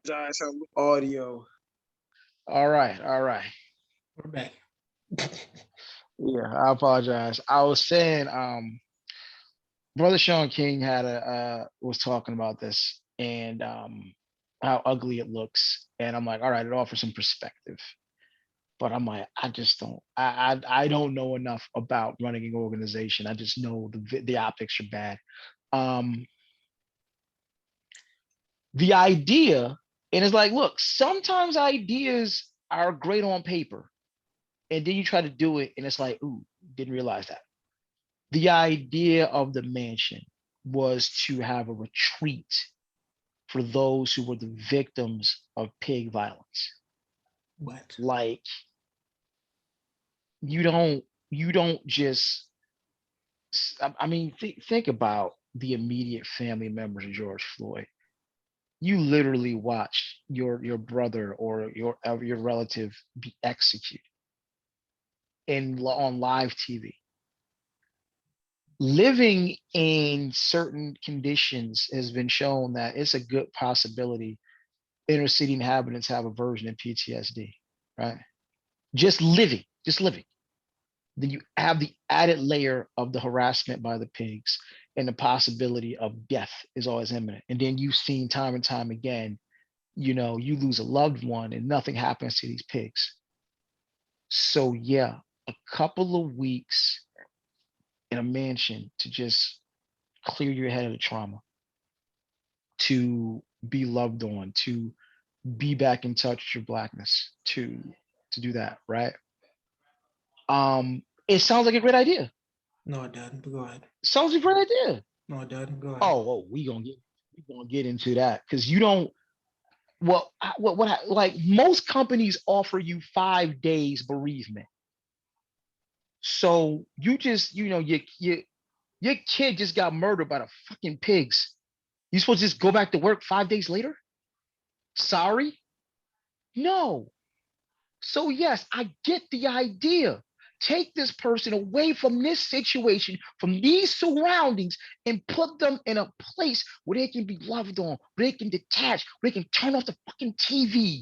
Guys, audio. All right, all right. We're back. Yeah, I apologize. I was saying, Brother Sean King had a was talking about this and how ugly it looks, and I'm like, all right, it offers some perspective. But I'm like, I just don't, I don't know enough about running an organization. I just know the optics are bad. Um, the idea, and it's like, look, sometimes ideas are great on paper, and then you try to do it, and it's like, ooh, didn't realize that. The idea of the mansion was to have a retreat for those who were the victims of pig violence. What? Like, you don't just, I mean, think about the immediate family members of George Floyd. You literally watched your brother or your relative be executed on live TV. Living in certain conditions has been shown that it's a good possibility inner city inhabitants have a version of PTSD, right? Just living. Then you have the added layer of the harassment by the pigs, and the possibility of death is always imminent. And then you've seen time and time again, you lose a loved one and nothing happens to these pigs. So yeah, a couple of weeks in a mansion to just clear your head of the trauma, to be loved on, to be back in touch with your blackness, to do that, right? It sounds like a great idea. No, it doesn't. But go ahead. Sounds like a great idea. No, it doesn't. Go ahead. Oh, we gonna get into that because you don't. Well, like most companies offer you 5 days bereavement. So you just, your kid just got murdered by the fucking pigs. You supposed to just go back to work 5 days later? Sorry? No. So yes, I get the idea. Take this person away from this situation, from these surroundings, and put them in a place where they can be loved on, where they can detach, where they can turn off the fucking TV.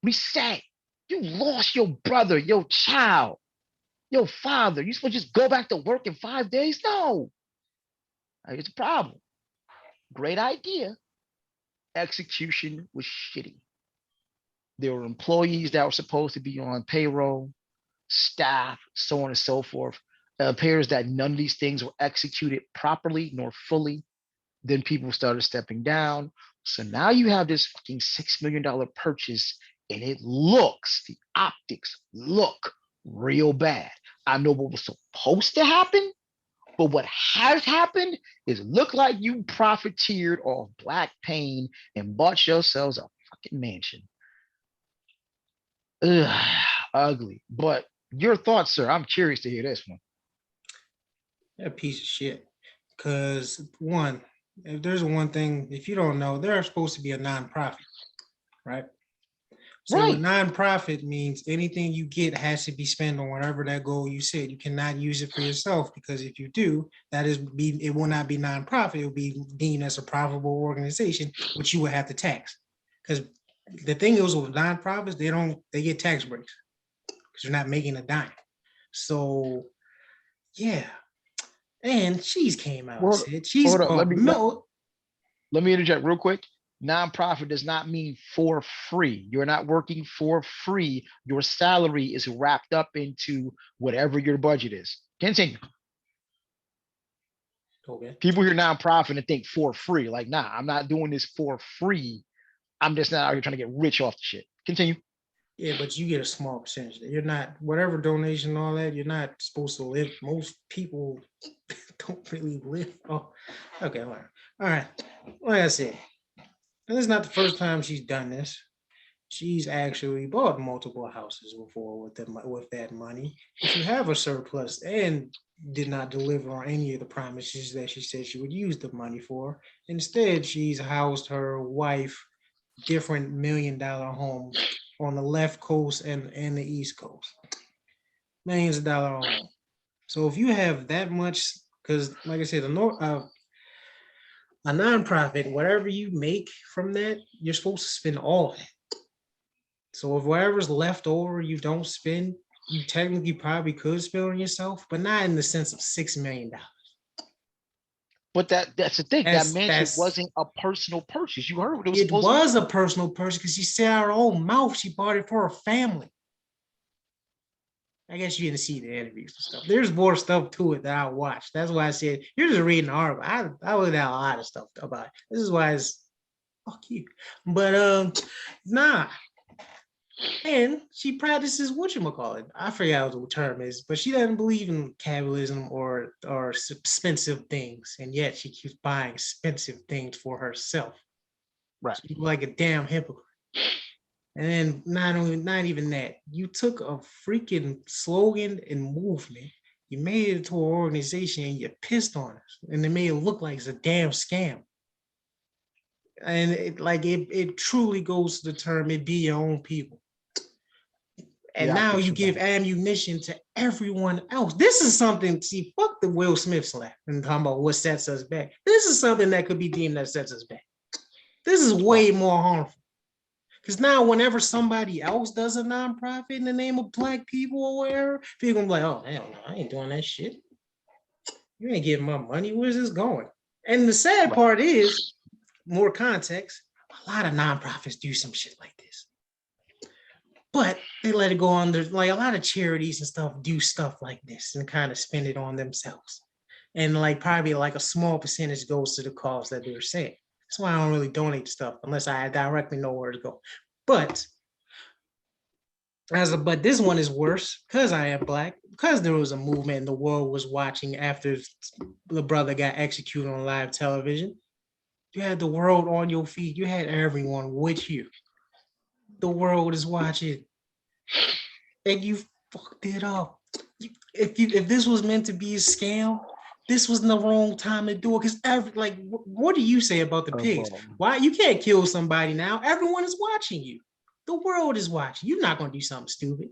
Reset. You lost your brother, your child, your father. You supposed to just go back to work in 5 days? No. It's a problem. Great idea. Execution was shitty. There were employees that were supposed to be on payroll, staff, so on and so forth. It appears that none of these things were executed properly nor fully. Then people started stepping down. So now you have this fucking $6 million purchase, and the optics look real bad. I know what was supposed to happen, but what has happened is look like you profiteered off black pain and bought yourselves a fucking mansion. Ugh, ugly. But your thoughts, sir? I'm curious to hear this one. That piece of shit. Because one, if there's one thing, if you don't know, they're supposed to be a nonprofit, right? So a Right. nonprofit means anything you get has to be spent on whatever that goal you set. You cannot use it for yourself because if you do, it will not be nonprofit. It will be deemed as a profitable organization, which you will have to tax. Because the thing is with nonprofits, they get tax breaks because you're not making a dime. So yeah, and she's came out and Well, said she's hold up. bought milk. Let me interject real quick. Nonprofit does not mean for free. You're not working for free. Your salary is wrapped up into whatever your budget is. Continue. Okay. People hear nonprofit and think for free. Like, nah, I'm not doing this for free. I'm just not out here trying to get rich off the shit. Continue. Yeah, but you get a small percentage. You're not whatever donation and all that. You're not supposed to live. Most people don't really live. Oh, okay, all right, all right. Like I said, this is not the first time she's done this. She's actually bought multiple houses before with that money. If you have a surplus and did not deliver on any of the promises that she said she would use the money for, instead she's housed her wife different $1 million homes on the left coast and the east coast. Millions of dollar home. So if you have that much, because like I said, A nonprofit, whatever you make from that, you're supposed to spend all of it. So if whatever's left over you don't spend, you technically probably could spend on yourself, but not in the sense of $6 million. But that's the thing. That mansion That's wasn't a personal purchase. You heard what it was it supposed to was be. a personal purchase because she said out her own mouth she bought it for her family. I guess you didn't see the interviews and stuff. There's more stuff to it that I watched. That's why I said you're just reading the article. I looked at a lot of stuff about it. This is why it's fuck you. But nah. And she practices whatchamacallit. I forgot what the term is, but she doesn't believe in capitalism or expensive things, and yet she keeps buying expensive things for herself. Right. She's like a damn hypocrite. And then not even that. You took a freaking slogan and movement, you made it to an organization, and you pissed on us, and they made it look like it's a damn scam. And it truly goes to the term, it be your own people. And Yeah, I now think you so. give ammunition to everyone else. This is something, see, fuck the Will Smith slap and talking about what sets us back. This is something that could be deemed that sets us back. This is way more harmful. Because now whenever somebody else does a nonprofit in the name of black people or whatever, people gonna be like, oh, hell no, I ain't doing that shit. You ain't giving my money. Where's this going? And the sad part is, more context, a lot of nonprofits do some shit like this. But they let it go on. There's like a lot of charities and stuff do stuff like this and kind of spend it on themselves. And like probably like a small percentage goes to the cause that they're saying. That's why I don't really donate stuff unless I directly know where to go. But this one is worse because I am black, because there was a movement and the world was watching after the brother got executed on live television. You had the world on your feet. You had everyone with you. The world is watching. And you fucked it up. If this was meant to be a scam, this was the wrong time to do it. Because what do you say about the pigs? Why you can't kill somebody now? Everyone is watching you. The world is watching. You're not going to do something stupid.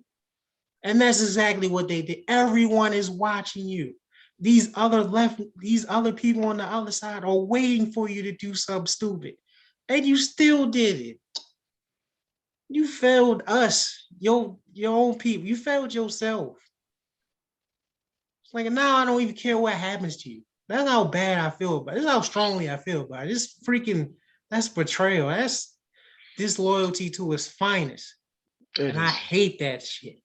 And that's exactly what they did. Everyone is watching you. These other people on the other side are waiting for you to do something stupid. And you still did it. You failed us, your own people. You failed yourself. It's like now I don't even care what happens to you. That's how bad I feel about it. This is how strongly I feel about it. This freaking, that's betrayal. That's disloyalty to its finest. And I hate that shit.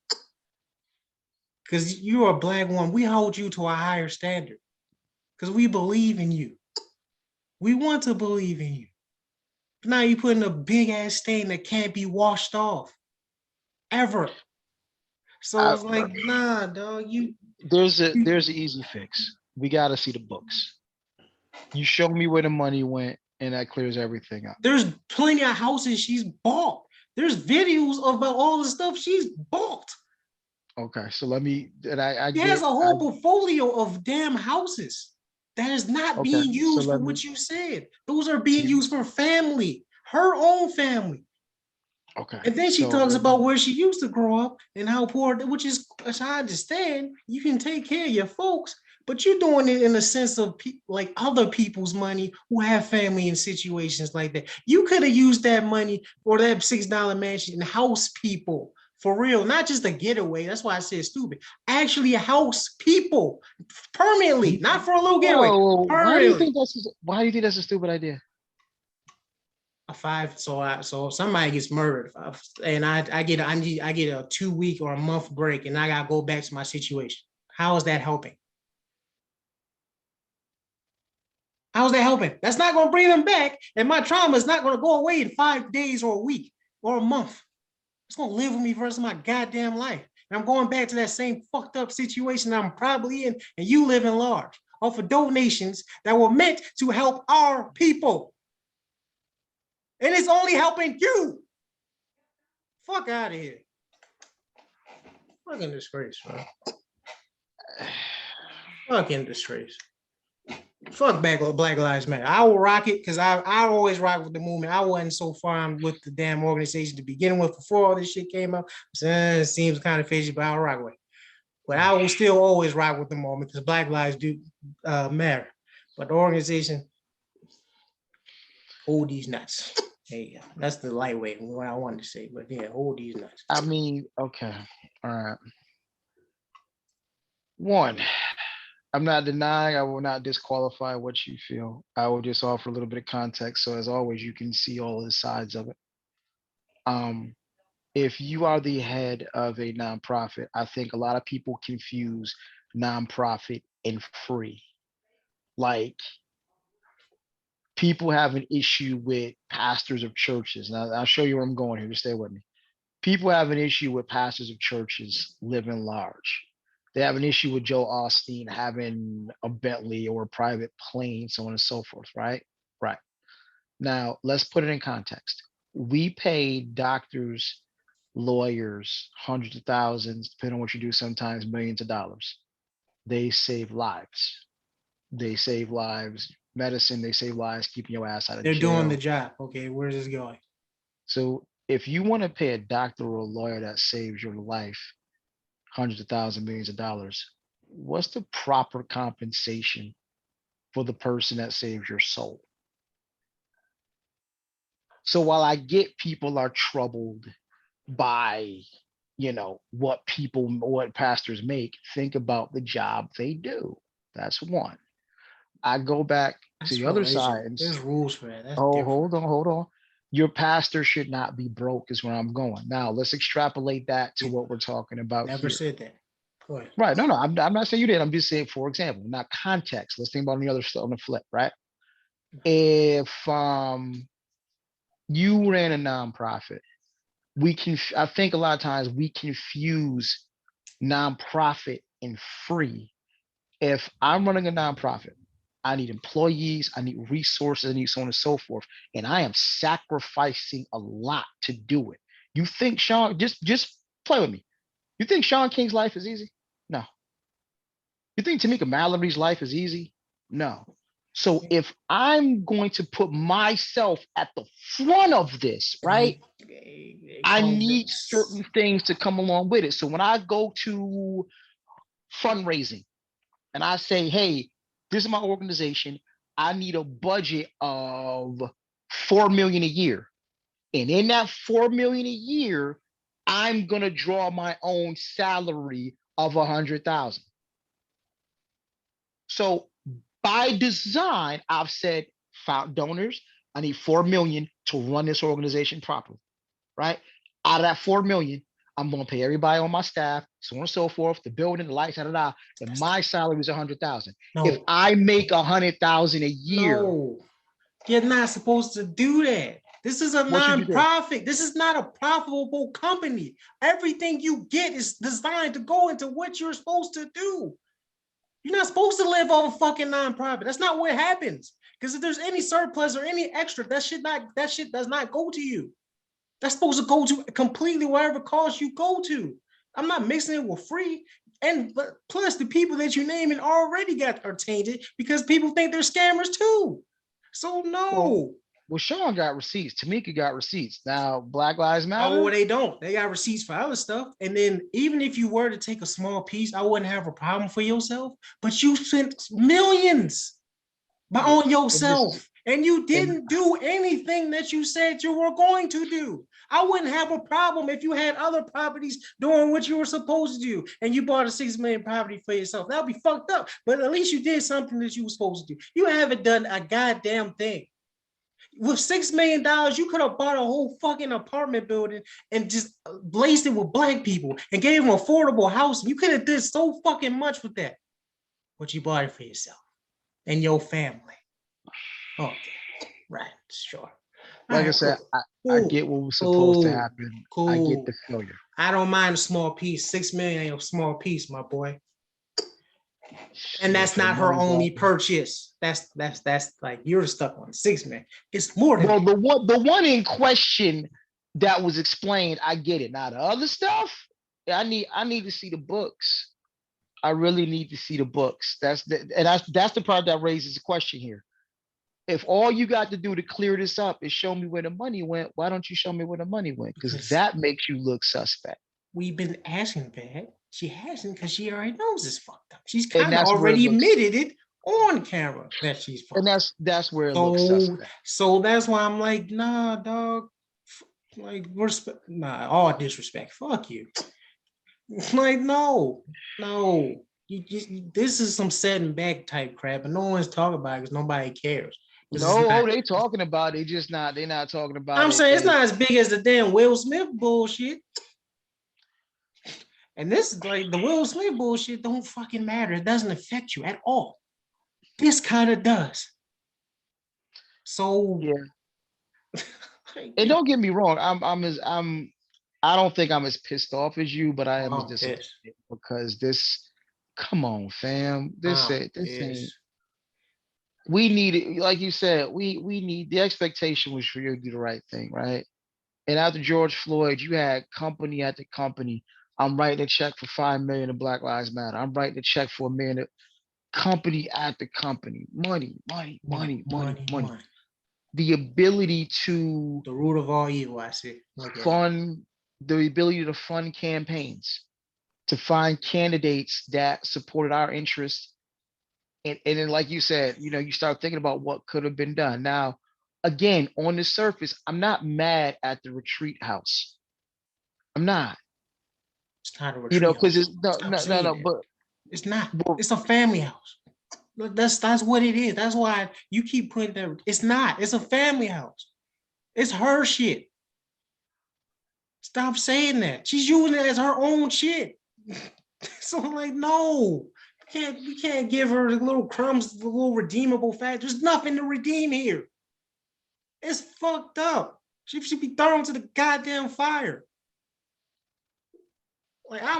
Because you're a black woman. We hold you to a higher standard. Because we believe in you. We want to believe in you. But now you put in a big ass stain that can't be washed off. Ever. So it's like, nah, dog, there's an easy fix. We gotta see the books. You show me where the money went, and that clears everything up. There's plenty of houses she's bought. There's videos about all the stuff she's bought. Okay, so let me. And She has a whole portfolio of damn houses that is not being used for what you said. Those are being used for family, her own family. Okay. And then she talks about where she used to grow up and how poor, which is, as I understand, you can take care of your folks, but you're doing it in a sense of like other people's money who have family in situations like that. You could have used that money for that $6 mansion and house people for real, not just a getaway. That's why I said stupid. Actually, house people permanently, not for a little getaway. Why do you think that's a stupid idea? So somebody gets murdered and I get a 2 week or a month break and I gotta go back to my situation. How is that helping? How is that helping? That's not gonna bring them back, and my trauma is not gonna go away in 5 days or a week or a month. It's gonna live with me for the rest of my goddamn life. And I'm going back to that same fucked up situation I'm probably in, and you live in large off of donations that were meant to help our people. And it's only helping you. Fuck out of here. Fucking disgrace, bro. Fucking disgrace. Fuck Black Lives Matter. I will rock it because I always rock with the movement. I wasn't so far with the damn organization to begin with before all this shit came up. So it seems kind of fishy, but I'll rock with it. But I will still always rock with the moment because Black Lives do matter. But the organization, Hold these nuts. Hey, that's the lightweight what I wanted to say, but yeah, hold these nuts. I mean, okay, all right. One, I'm not denying, I will not disqualify what you feel. I will just offer a little bit of context. So as always, you can see all of the sides of it. Um, if you are the head of a nonprofit, I think a lot of people confuse nonprofit and free. Like people have an issue with pastors of churches. Now I'll show you where I'm going here. Just stay with me. People have an issue with pastors of churches living large. They have an issue with Joe Austin having a Bentley or a private plane, so on and so forth, right? Right. Now, let's put it in context. We pay doctors, lawyers, hundreds of thousands, depending on what you do, sometimes millions of dollars. They save lives. They save lives. Medicine, they save lives, keeping your ass out of They're doing the jail. job. Okay, where's this going? So if you want to pay a doctor or a lawyer that saves your life, hundreds of thousands, millions of dollars, what's the proper compensation for the person that saves your soul? So while I get people are troubled by, what pastors make, think about the job they do. That's one. I go back to That's the other religion. side and There's rules for that. That's oh, different. hold on. Your pastor should not be broke, is where I'm going. Now, let's extrapolate that to what we're talking about Never here. said that. Go ahead. Right. No, I'm not saying you did. I'm just saying, for example, not context. Let's think about on the other stuff on the flip, right? If you ran a nonprofit, I think a lot of times we confuse nonprofit and free. If I'm running a nonprofit, I need employees, I need resources, I need so on and so forth. And I am sacrificing a lot to do it. You think Sean, just play with me. You think Sean King's life is easy? No. You think Tamika Mallory's life is easy? No. So if I'm going to put myself at the front of this, right? I need certain things to come along with it. So when I go to fundraising and I say, hey, this is my organization, I need a budget of 4 million a year. And in that 4 million a year, I'm gonna draw my own salary of 100,000. So by design, I've said donors, I need 4 million to run this organization properly, right? Out of that 4 million, I'm going to pay everybody on my staff, so on and so forth, the building, the lights, and my salary is 100,000. If No, I make 100,000 a year, no, you're not supposed to do that. This is a what should you do? nonprofit. This is not a profitable company. Everything you get is designed to go into what you're supposed to do. You're not supposed to live off a fucking nonprofit. That's not what happens. Because if there's any surplus or any extra, that shit does not go to you. That's supposed to go to completely whatever cause you go to. I'm not mixing it with free. And plus, the people that you naming already are tainted because people think they're scammers too. So Well, no. well, Sean got receipts. Tamika got receipts. Now, Black Lives Oh, Matter. they don't. They got receipts for other stuff. And then even if you were to take a small piece, I wouldn't have a problem for yourself. But you spent millions Yeah, on and this yourself. And you and didn't do anything that you said you were going to do. I wouldn't have a problem if you had other properties doing what you were supposed to do and you bought a 6 million property for yourself. That'd be fucked up. But at least you did something that you were supposed to do. You haven't done a goddamn thing. With $6 million, you could have bought a whole fucking apartment building and just blazed it with black people and gave them affordable housing. You could have did so fucking much with that. But you bought it for yourself and your family. Okay, right, sure. All like I right, said, cool. I get what was supposed to happen. I get Cool. the failure. I don't mind a small piece. 6 million ain't a small piece, my boy. And that's Listen, not her money only talking. purchase. That's like you're stuck on 6 million. It's more than Well, that. the one in question that was explained, I get it. Now the other stuff, I need to see the books. I really need to see the books. That's the part that raises the question here. If all you got to do to clear this up is show me where the money went, why don't you show me where the money went? Because Because that makes you look suspect. we've been asking that. She hasn't because she already knows it's fucked up. She's And kind of that's where it already looks admitted it on camera that she's And fucking. that's where it looks suspect. So that's why I'm like, nah, dog. Like respect, nah, all disrespect. Fuck you. Like, no. This is some setting back type crap, and no one's talking about it because nobody cares. No, they talking about it. They're not talking about I'm it. saying it's not as big as the damn Will Smith bullshit. And this is like the Will Smith bullshit don't fucking matter. It doesn't affect you at all. This kind of does. So yeah. And don't get me wrong, I don't think I'm as pissed off as you, but I am as disappointed because come on, fam. This ain't we need it, like you said, we need the expectation was for you to do the right thing, right? And after George Floyd, you had company after company. I'm writing a check for 5 million to Black Lives Matter. I'm writing a check for a million. Company after company, money. The ability to the root of all evil, I see. Fund the ability to fund campaigns, to find candidates that supported our interests. And then, like you said, you start thinking about what could have been done. Now, again, on the surface, I'm not mad at the retreat house. I'm not. It's not a retreat because house. it's no, but it's not. It's a family house. That's what it is. That's why you keep putting that. It's not. It's a family house. It's her shit. Stop saying that. She's using it as her own shit. So I'm like, no, we can't give her the little crumbs, the little redeemable fact. There's nothing to redeem here. It's fucked up. She should be thrown to the goddamn fire. I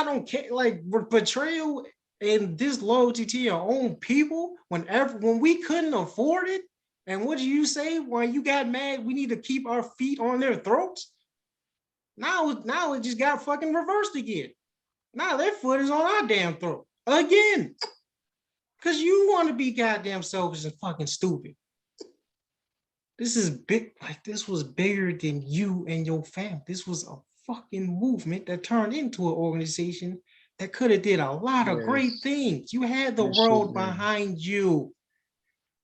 don't care. Like betrayal and disloyalty to your own people when we couldn't afford it. And what do you say when you got mad? We need to keep our feet on their throats. Now it just got fucking reversed again. Now their foot is on our damn throat again. Because you want to be goddamn selfish and fucking stupid. This is big. Like, this was bigger than you and your family. This was a fucking movement that turned into an organization that could have did a lot of great things. You had the world behind you.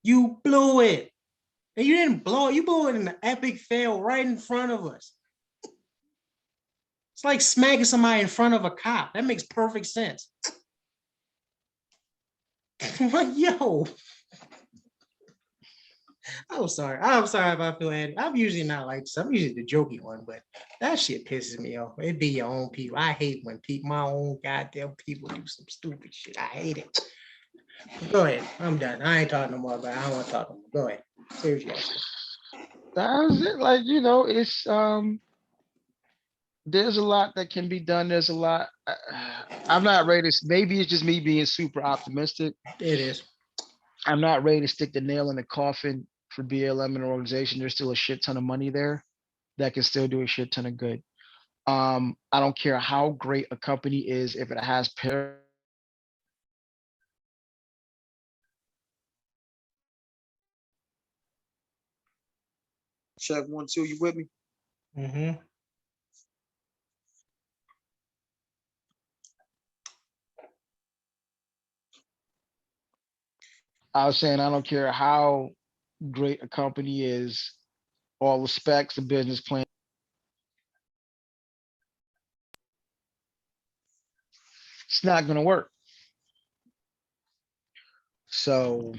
You blew it. And you didn't blow it. You blew it in an epic fail right in front of us. It's like smacking somebody in front of a cop. That makes perfect sense. Like, yo. I'm sorry if I feel angry. I'm usually not like this. I'm usually the jokey one, but that shit pisses me off. It be your own people. I hate when my own goddamn people do some stupid shit. I hate it. Go ahead. I'm done. I ain't talking no more about it. I don't want to talk no more. Go ahead. Seriously. That's it. Like, it's there's a lot that can be done. There's a lot. I'm not ready to, maybe it's just me being super optimistic. It is. I'm not ready to stick the nail in the coffin for BLM and organization. There's still a shit ton of money there that can still do a shit ton of good. I don't care how great a company is if it has Check 1, 2. You with me? Mm-hmm. I was saying I don't care how great a company is, all the specs, the business plan. It's not going to work. So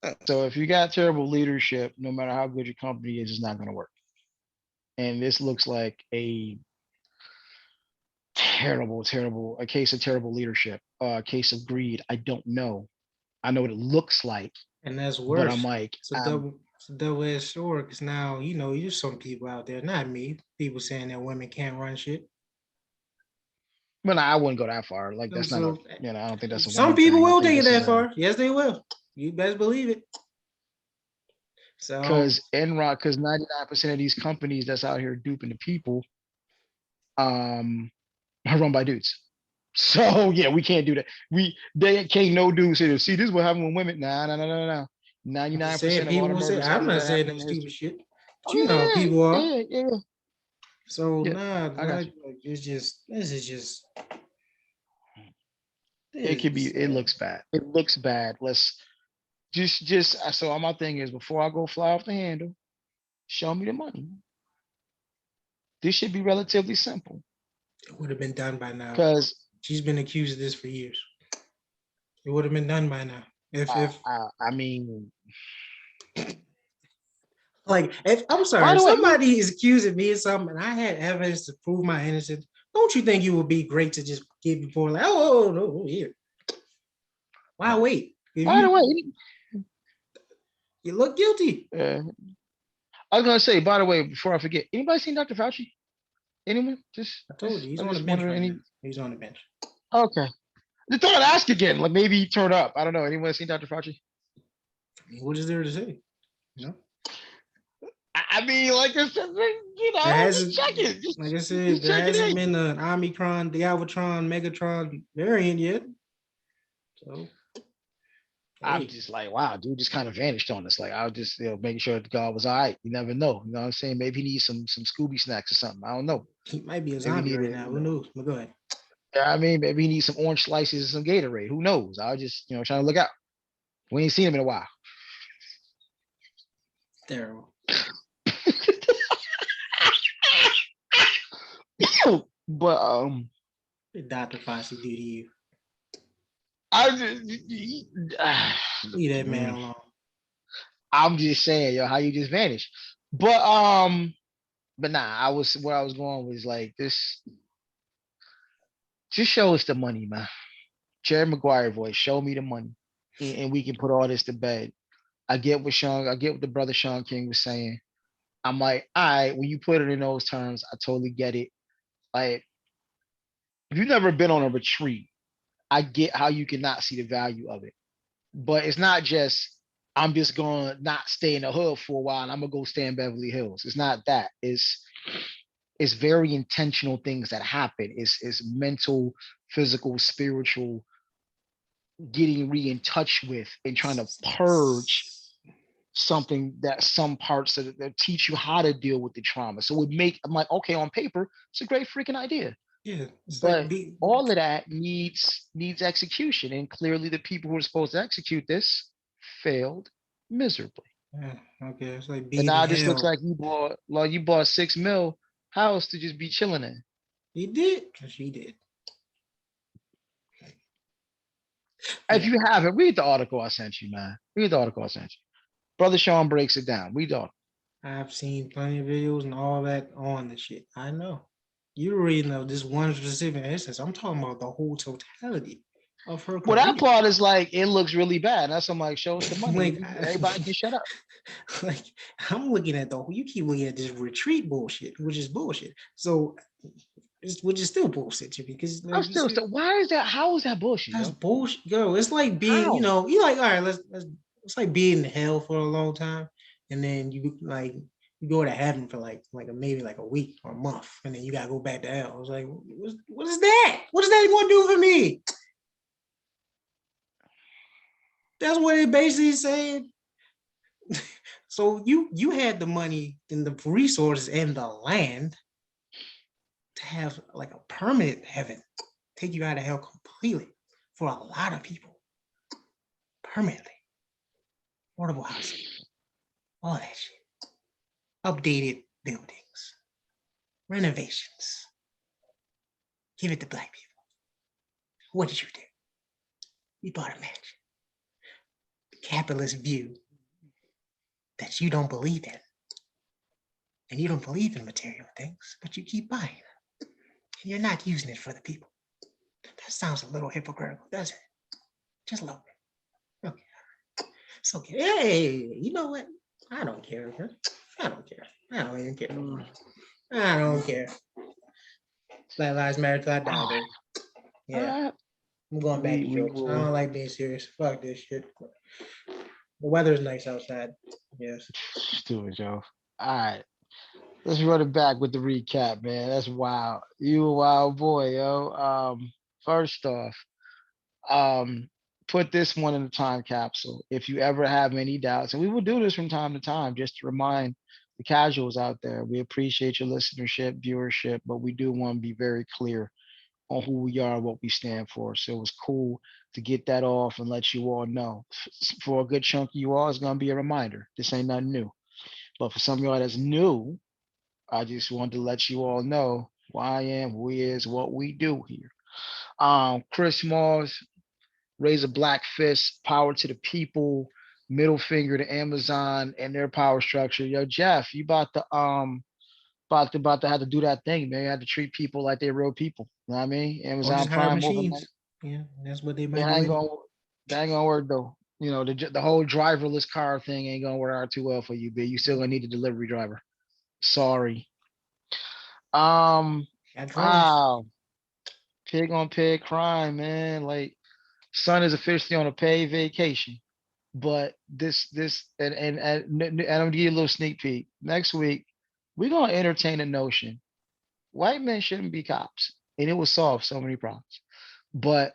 if you got terrible leadership, no matter how good your company is, it's not going to work. And this looks like a a case of terrible leadership, a case of greed. I don't know. I know what it looks like. And that's worse. But I'm like, it's a double-edged sword, because now, there's some people out there, not me, people saying that women can't run shit. Well, I wouldn't go that far. Like, that's not I don't think that's a some people will take it that far. Yes, they will. You best believe it. So because 99% of these companies that's out here duping the people are run by dudes. So yeah, we can't do that. They can't no dude say, see, this is what happened with women. Nah. 99% of all the murders. I'm not saying that stupid shit. But people are. Yeah. So Yeah, nah, I got you. like, it's just It this could be. is It sad. looks bad. It looks bad. Let's just. So my thing is, before I go fly off the handle, show me the money. This should be relatively simple. It would have been done by now. Cause She's been accused of this for years. It would have been done by now. If I mean, like if I'm sorry, by if the way, somebody is accusing me of something and I had evidence to prove my innocence, don't you think it would be great to just give before like, oh no, here. Why right. wait? If By the way, you look guilty. I was gonna say. By the way, before I forget, anybody seen Dr. Fauci? Anyone? I told you he's I on the just bench wondering. right now. Any? He's on the bench. Okay. Just thought I'd ask again. Like maybe he turned up. I don't know. Anyone seen Dr. Fauci? I mean, what is there to say? You know, I mean, like I said, there just hasn't, check it. like I said, Just there check it hasn't in. been an Omicron, Dialvatron, Megatron variant yet. So I'm hey, just like, wow, dude just kind of vanished on us. Like I was just making sure the God was all right. You never know. You know what I'm saying? Maybe he needs some Scooby snacks or something. I don't know. he might be a Maybe he zombie need right a, now. Who knows? But go ahead. yeah, I mean, maybe he needs some orange slices and some Gatorade. Who knows? I was just, trying to look out. We ain't seen him in a while. Terrible. But What did Dr. Fossey do to you? I Leave that man just, alone. I'm just saying, yo, how you just vanished. But but nah, where I was going was like this. Just show us the money, man. Jerry Maguire voice, show me the money, and we can put all this to bed. I get what the brother Sean King was saying. I'm like, all right, when you put it in those terms, I totally get it. Like, if you've never been on a retreat, I get how you cannot see the value of it. But it's not just I'm just gonna not stay in the hood for a while and I'm gonna go stay in Beverly Hills. It's not that. It's very intentional things that happen. It's mental, physical, spiritual, getting re in touch with and trying to purge something that some parts that teach you how to deal with the trauma. So it make I'm like, okay, on paper, it's a great freaking idea. Yeah, it's like But all of that needs execution. And clearly the people who are supposed to execute this failed miserably. yeah, okay. It's like And being in now it just looks hell. like you bought 6 mil house to just be chilling in. He did. She did. If Yeah, you haven't, read the article I sent you, man. Read the article I sent you. Brother Sean breaks it down. Read the article. I've seen plenty of videos and all that on the shit. I know. You're reading of this one specific instance. I'm talking about the whole totality of her Well, that career. part is like it looks really bad. That's I'm like, show us the money. like, Everybody can shut up. like I'm looking at you keep looking at this retreat bullshit, which is bullshit. So, which is still bullshit to me because, I'm like you still said, stuck. Why is that? How is that bullshit, that's yo? bullshit, yo. It's like being, How? you like, all right, let's it's like being in hell for a long time, and then you go to heaven for like maybe like a week or a month, and then you gotta go back to hell. I was like, what is that? What is that going to do for me? That's what it basically saying. So you had the money and the resources and the land to have like a permanent heaven, take you out of hell completely for a lot of people, permanently. Affordable housing, all that shit, updated buildings, renovations. Give it to black people. What did you do? You bought a mansion. The capitalist view that you don't believe in. And you don't believe in material things, but you keep buying them. And you're not using it for the people. That sounds a little hypocritical, doesn't it? Just a little bit. Okay. It's okay. Hey, you know what? I don't care. Huh? I don't care. I don't even care. I don't care. Black Lives Matter till I die, baby. Yeah. I'm going back to We jokes. I will don't like being serious. Fuck this shit. The weather is nice outside. Yes. do it, Joe. All right. Let's run it back with the recap, man. That's wild. You a wild boy, yo. First off, um, put this one in the time capsule. If you ever have any doubts, and we will do this from time to time, just to remind the casuals out there, we appreciate your listenership, viewership, but we do want to be very clear on who we are, what we stand for. So it was cool to get that off and let you all know. For a good chunk of you all, it's gonna be a reminder. This ain't nothing new. But for some of y'all that's new, I just wanted to let you all know who I am, who he is, what we do here. Chris Moss, raise a black fist, power to the people, middle finger to Amazon and their power structure. Yo, Jeff, you about to have to do that thing, man. You have to treat people like they're real people. You know what I mean? Or Amazon just hire Prime overnight. machines. Yeah, that's what they might That do. ain't gonna that ain't gonna work though. You know, the whole driverless car thing ain't gonna work out too well for you, B. You still gonna need a delivery driver. Sorry. Um, Got drones. wow, pig on pig crime, man. Like, son is officially on a paid vacation. But this and I'm gonna give you a little sneak peek. Next week, we're gonna entertain a notion. White men shouldn't be cops, and it will solve so many problems. But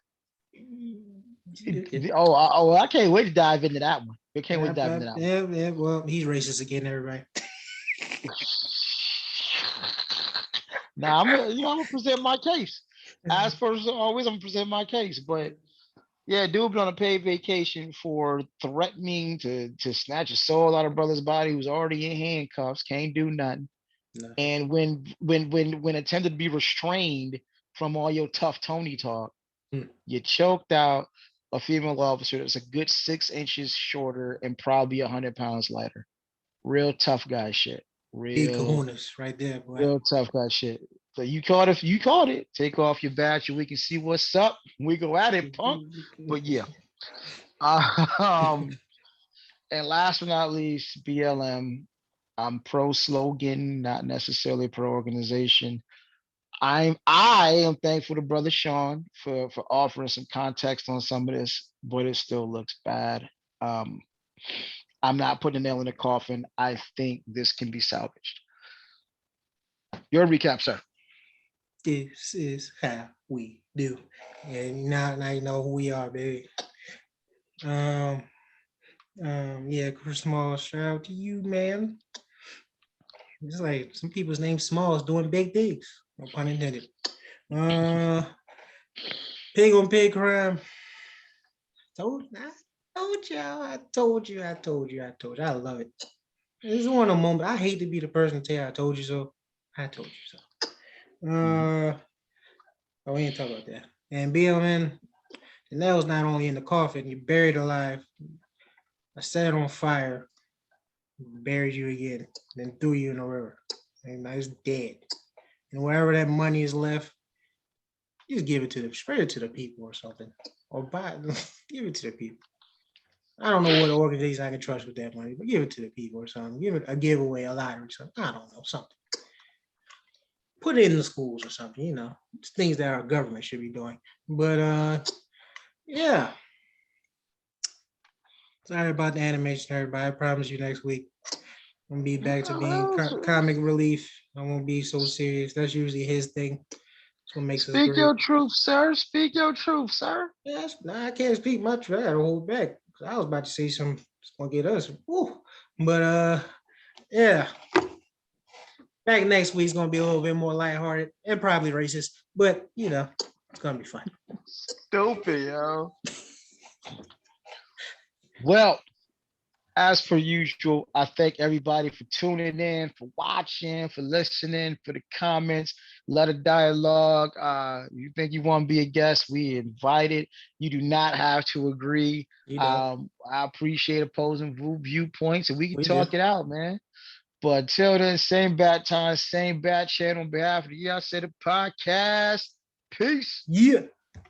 I can't wait to dive into that one. I can't wait to dive into that one. Yeah, well, he's racist again, everybody. Now I'm gonna present my case. As per always, I'm gonna present my case. But yeah, dude been on a paid vacation for threatening to snatch a soul out of brother's body who's already in handcuffs, can't do nothing. No. And when attempted to be restrained from all your tough Tony talk, you choked out a female officer that's a good 6 inches shorter and probably 100 pounds lighter. Real tough guy shit. Big Real kahunas right there, boy. real tough guy shit. So you caught it. You caught it. Take off your badge and we can see what's up. We go at it, punk. But yeah. Um, and last but not least, BLM. I'm pro slogan, not necessarily pro organization. I am thankful to brother Sean for offering some context on some of this, but it still looks bad. Um, I'm not putting a nail in the coffin. I think this can be salvaged. Your recap, sir. This is how we do. And now you know who we are, baby. Um, yeah, Chris Small, shout out to you, man. It's like some people's name Small is doing big things. No pun intended. Uh, pig on pig crime. Told y'all. I told you. I love it. This is one of the moments. I hate to be the person to tell you I told you so. I told you so. We ain't talk about that. And BLM, the nail's not only in the coffin, you buried alive. I set it on fire, buried you again, then threw you in the river. And now it's dead. And wherever that money is left, just give it to them, spread it to the people or something. Or buy it, give it to the people. I don't know what organization I can trust with that money, but give it to the people or something. Give it a giveaway, a lottery, or something. I don't know, something. Put it in the schools or something, you know. It's things that our government should be doing. But yeah. Sorry about the animation, everybody. I promise you next week I'm gonna be back to being comic relief. I won't be so serious. That's usually his thing. That's what makes us Speak great. your truth, sir. Speak your truth, sir. Yes, nah, I can't speak much for that. I hold back. I was about to say something that's gonna get us. Woo. But yeah. Back next week's gonna be a little bit more lighthearted and probably racist, but you know, it's gonna be fun. Stupid, yo. Well, as per usual, I thank everybody for tuning in, for watching, for listening, for the comments. Let a dialogue. You think you want to be a guest? We invited. You do not have to agree. I appreciate opposing viewpoints, and we can talk it out, man. But until then, same bat time, same bat channel. On behalf of the Yeah I Said It podcast. Peace. Yeah.